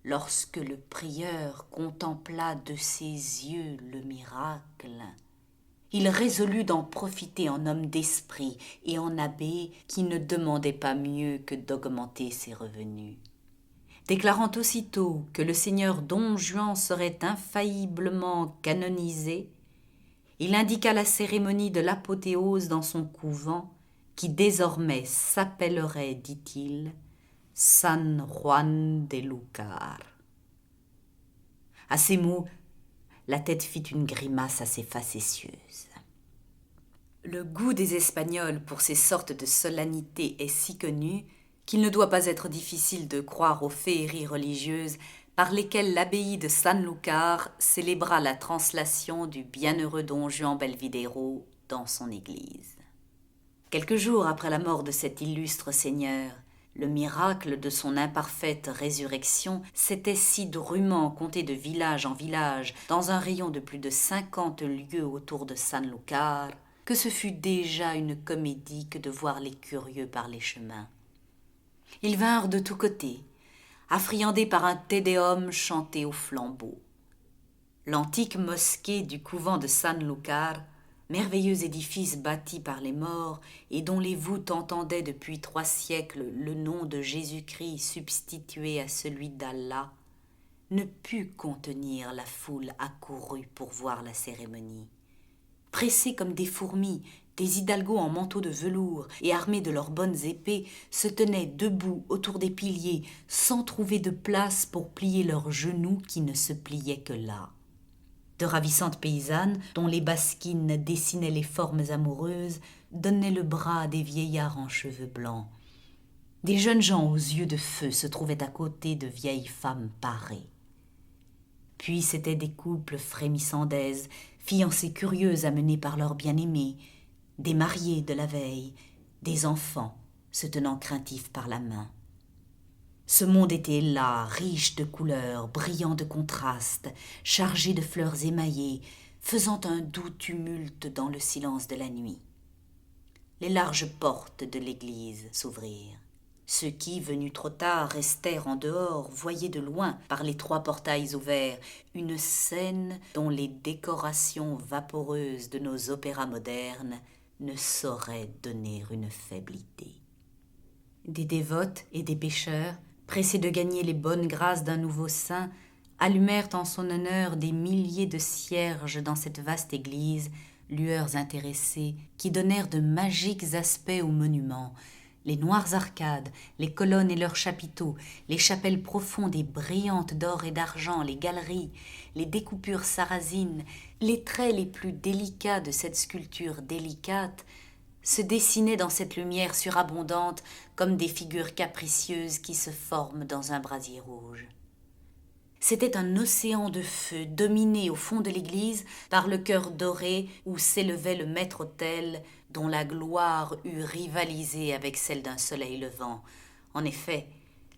Lorsque le prieur contempla de ses yeux le miracle, il résolut d'en profiter en homme d'esprit et en abbé qui ne demandait pas mieux que d'augmenter ses revenus. Déclarant aussitôt que le seigneur Don Juan serait infailliblement canonisé, il indiqua la cérémonie de l'apothéose dans son couvent, qui désormais s'appellerait, dit-il, San Juan de Lúcar. À ces mots, la tête fit une grimace assez facétieuse. Le goût des Espagnols pour ces sortes de solennités est si connu qu'il ne doit pas être difficile de croire aux féeries religieuses par lesquelles l'abbaye de Sanlúcar célébra la translation du bienheureux don Juan Belvidéro dans son église. Quelques jours après la mort de cet illustre seigneur, le miracle de son imparfaite résurrection s'était si drûment compté de village en village dans un rayon de plus de 50 lieues autour de Sanlúcar que ce fut déjà une comédie que de voir les curieux par les chemins. Ils vinrent de tous côtés, affriandés par un Te Deum chanté au flambeau. L'antique mosquée du couvent de Sanlúcar, merveilleux édifice bâti par les morts et dont les voûtes entendaient depuis 3 siècles le nom de Jésus-Christ substitué à celui d'Allah, ne put contenir la foule accourue pour voir la cérémonie. Pressés comme des fourmis, des hidalgos en manteaux de velours et armés de leurs bonnes épées se tenaient debout autour des piliers sans trouver de place pour plier leurs genoux qui ne se pliaient que là. De ravissantes paysannes, dont les basquines dessinaient les formes amoureuses, donnaient le bras à des vieillards en cheveux blancs. Des jeunes gens aux yeux de feu se trouvaient à côté de vieilles femmes parées. Puis c'étaient des couples frémissant d'aise, fiancées curieuses amenées par leurs bien-aimés, des mariés de la veille, des enfants se tenant craintifs par la main. Ce monde était là, riche de couleurs, brillant de contrastes, chargé de fleurs émaillées, faisant un doux tumulte dans le silence de la nuit. Les larges portes de l'église s'ouvrirent. Ceux qui, venus trop tard, restèrent en dehors, voyaient de loin, par les 3 portails ouverts, une scène dont les décorations vaporeuses de nos opéras modernes ne sauraient donner une faible idée. Des dévotes et des pécheurs, pressés de gagner les bonnes grâces d'un nouveau saint, allumèrent en son honneur des milliers de cierges dans cette vaste église, lueurs intéressées, qui donnèrent de magiques aspects aux monuments. Les noires arcades, les colonnes et leurs chapiteaux, les chapelles profondes et brillantes d'or et d'argent, les galeries, les découpures sarrasines, les traits les plus délicats de cette sculpture délicate se dessinaient dans cette lumière surabondante comme des figures capricieuses qui se forment dans un brasier rouge. C'était un océan de feu dominé au fond de l'église par le cœur doré où s'élevait le maître-autel dont la gloire eût rivalisé avec celle d'un soleil levant. En effet,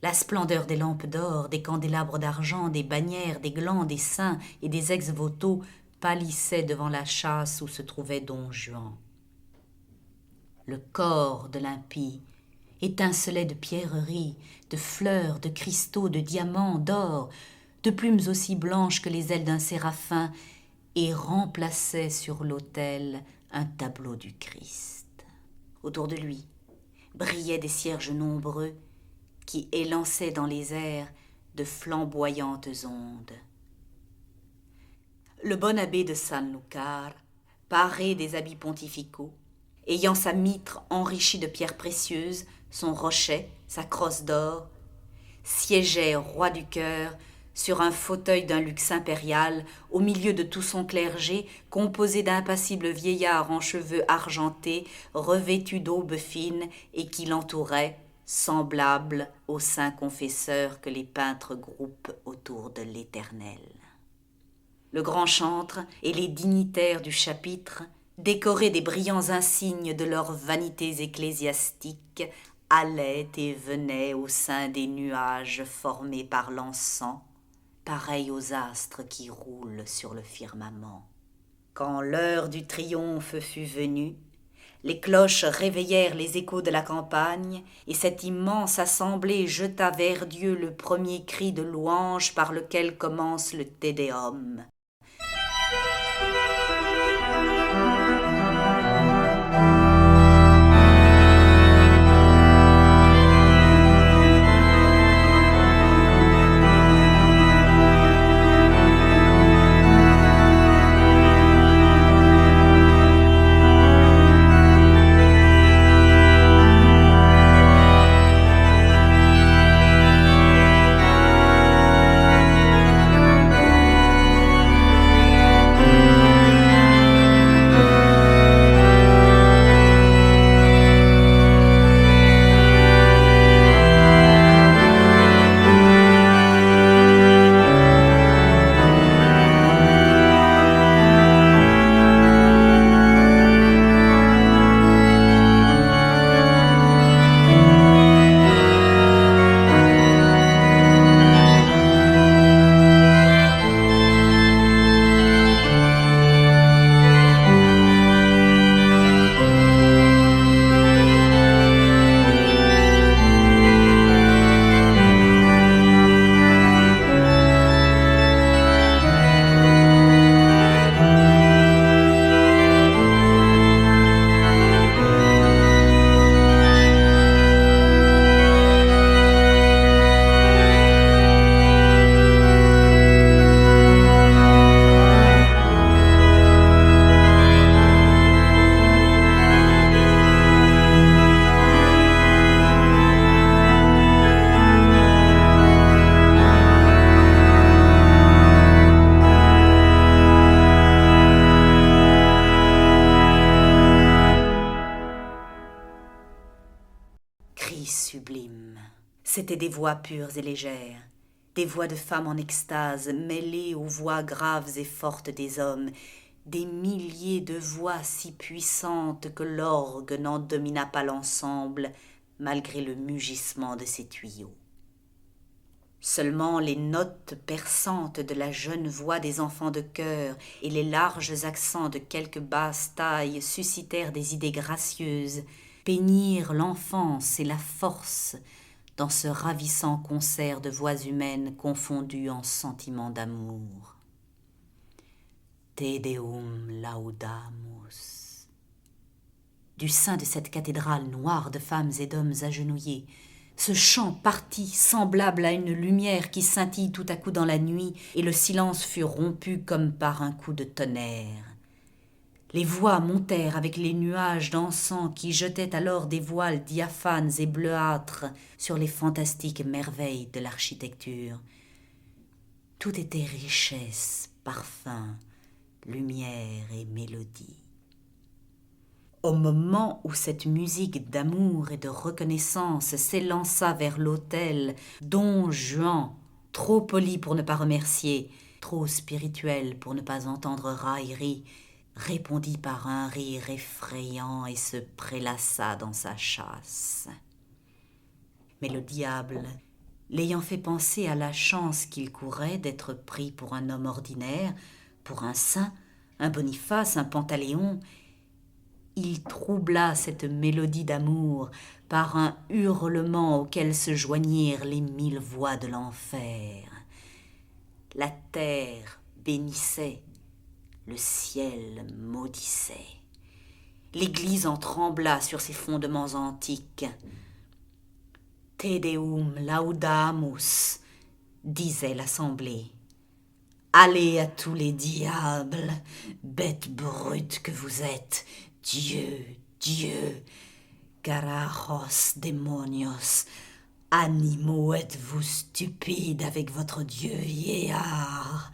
la splendeur des lampes d'or, des candélabres d'argent, des bannières, des glands, des saints et des ex-voto pâlissait devant la châsse où se trouvait don Juan. Le corps de l'impie étincelait de pierreries, de fleurs, de cristaux, de diamants, d'or, de plumes aussi blanches que les ailes d'un séraphin, et remplaçait sur l'autel un tableau du Christ. Autour de lui brillaient des cierges nombreux qui élançaient dans les airs de flamboyantes ondes. Le bon abbé de Sanlúcar, paré des habits pontificaux, ayant sa mitre enrichie de pierres précieuses, son rochet, sa crosse d'or, siégeait roi du cœur sur un fauteuil d'un luxe impérial, au milieu de tout son clergé, composé d'impassibles vieillards en cheveux argentés, revêtus d'aubes fines et qui l'entouraient, semblables aux saints confesseurs que les peintres groupent autour de l'Éternel. Le grand chantre et les dignitaires du chapitre, décorés des brillants insignes de leurs vanités ecclésiastiques, allaient et venaient au sein des nuages formés par l'encens, pareils aux astres qui roulent sur le firmament. Quand l'heure du triomphe fut venue, les cloches réveillèrent les échos de la campagne, et cette immense assemblée jeta vers Dieu le premier cri de louange par lequel commence le Te Deum. Sublime. C'étaient des voix pures et légères, des voix de femmes en extase mêlées aux voix graves et fortes des hommes, des milliers de voix si puissantes que l'orgue n'en domina pas l'ensemble, malgré le mugissement de ses tuyaux. Seulement les notes perçantes de la jeune voix des enfants de chœur et les larges accents de quelques basses tailles suscitèrent des idées gracieuses, peignirent l'enfance et la force dans ce ravissant concert de voix humaines confondues en sentiments d'amour. Te Deum laudamus. Du sein de cette cathédrale noire de femmes et d'hommes agenouillés, ce chant partit semblable à une lumière qui scintille tout à coup dans la nuit, et le silence fut rompu comme par un coup de tonnerre. Les voix montèrent avec les nuages d'encens qui jetaient alors des voiles diaphanes et bleuâtres sur les fantastiques merveilles de l'architecture. Tout était richesse, parfum, lumière et mélodie. Au moment où cette musique d'amour et de reconnaissance s'élança vers l'autel, don Juan, trop poli pour ne pas remercier, trop spirituel pour ne pas entendre raillerie, répondit par un rire effrayant et se prélaissa dans sa chasse. Mais le diable, l'ayant fait penser à la chance qu'il courait d'être pris pour un homme ordinaire, pour un saint, un Boniface, un Pantaléon, il troubla cette mélodie d'amour par un hurlement auquel se joignirent les 1000 voix de l'enfer. La terre bénissait, le ciel maudissait. L'Église en trembla sur ses fondements antiques. « Te Deum laudamus » disait l'assemblée. « Allez à tous les diables, bêtes brutes que vous êtes, Dieu, Dieu, carajos demonios, animaux êtes-vous stupides avec votre Dieu vieillard ?»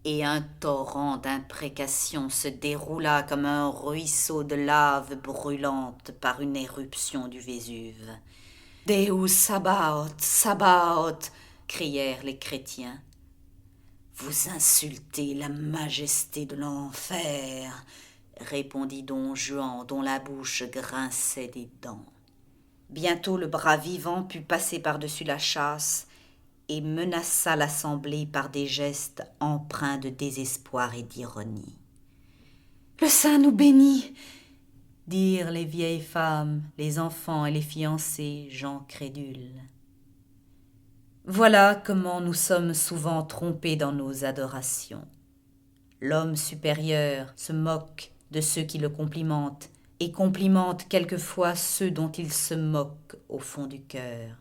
Et un torrent d'imprécations se déroula comme un ruisseau de lave brûlante par une éruption du Vésuve. « Deus Sabaoth, Sabaoth » crièrent les chrétiens. « Vous insultez la majesté de l'enfer » répondit don Juan, dont la bouche grinçait des dents. Bientôt le bras vivant put passer par-dessus la châsse et menaça l'assemblée par des gestes empreints de désespoir et d'ironie. « Le saint nous bénit !» dirent les vieilles femmes, les enfants et les fiancés, gens crédules. Voilà comment nous sommes souvent trompés dans nos adorations. L'homme supérieur se moque de ceux qui le complimentent et complimente quelquefois ceux dont il se moque au fond du cœur.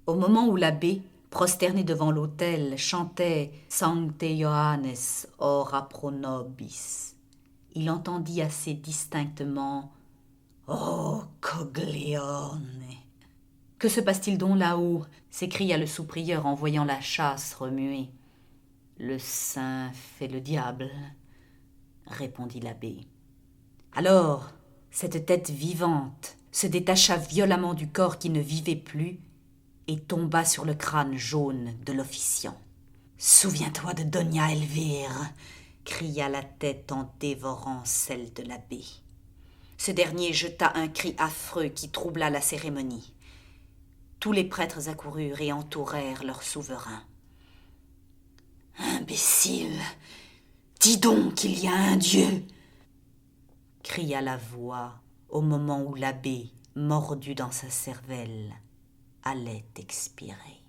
Au moment où l'abbé, prosterné devant l'autel, chantait « Sancte Johannes, ora pro nobis », il entendit assez distinctement « Oh, Coglione !»« Que se passe-t-il donc là-haut » s'écria le sous-prieur en voyant la châsse remuer. « Le saint fait le diable » répondit l'abbé. Alors, cette tête vivante se détacha violemment du corps qui ne vivait plus et tomba sur le crâne jaune de l'officiant. « Souviens-toi de Doña Elvire » cria la tête en dévorant celle de l'abbé. Ce dernier jeta un cri affreux qui troubla la cérémonie. Tous les prêtres accoururent et entourèrent leur souverain. « Imbécile, dis donc qu'il y a un Dieu !» cria la voix au moment où l'abbé, mordu dans sa cervelle, allait expirer.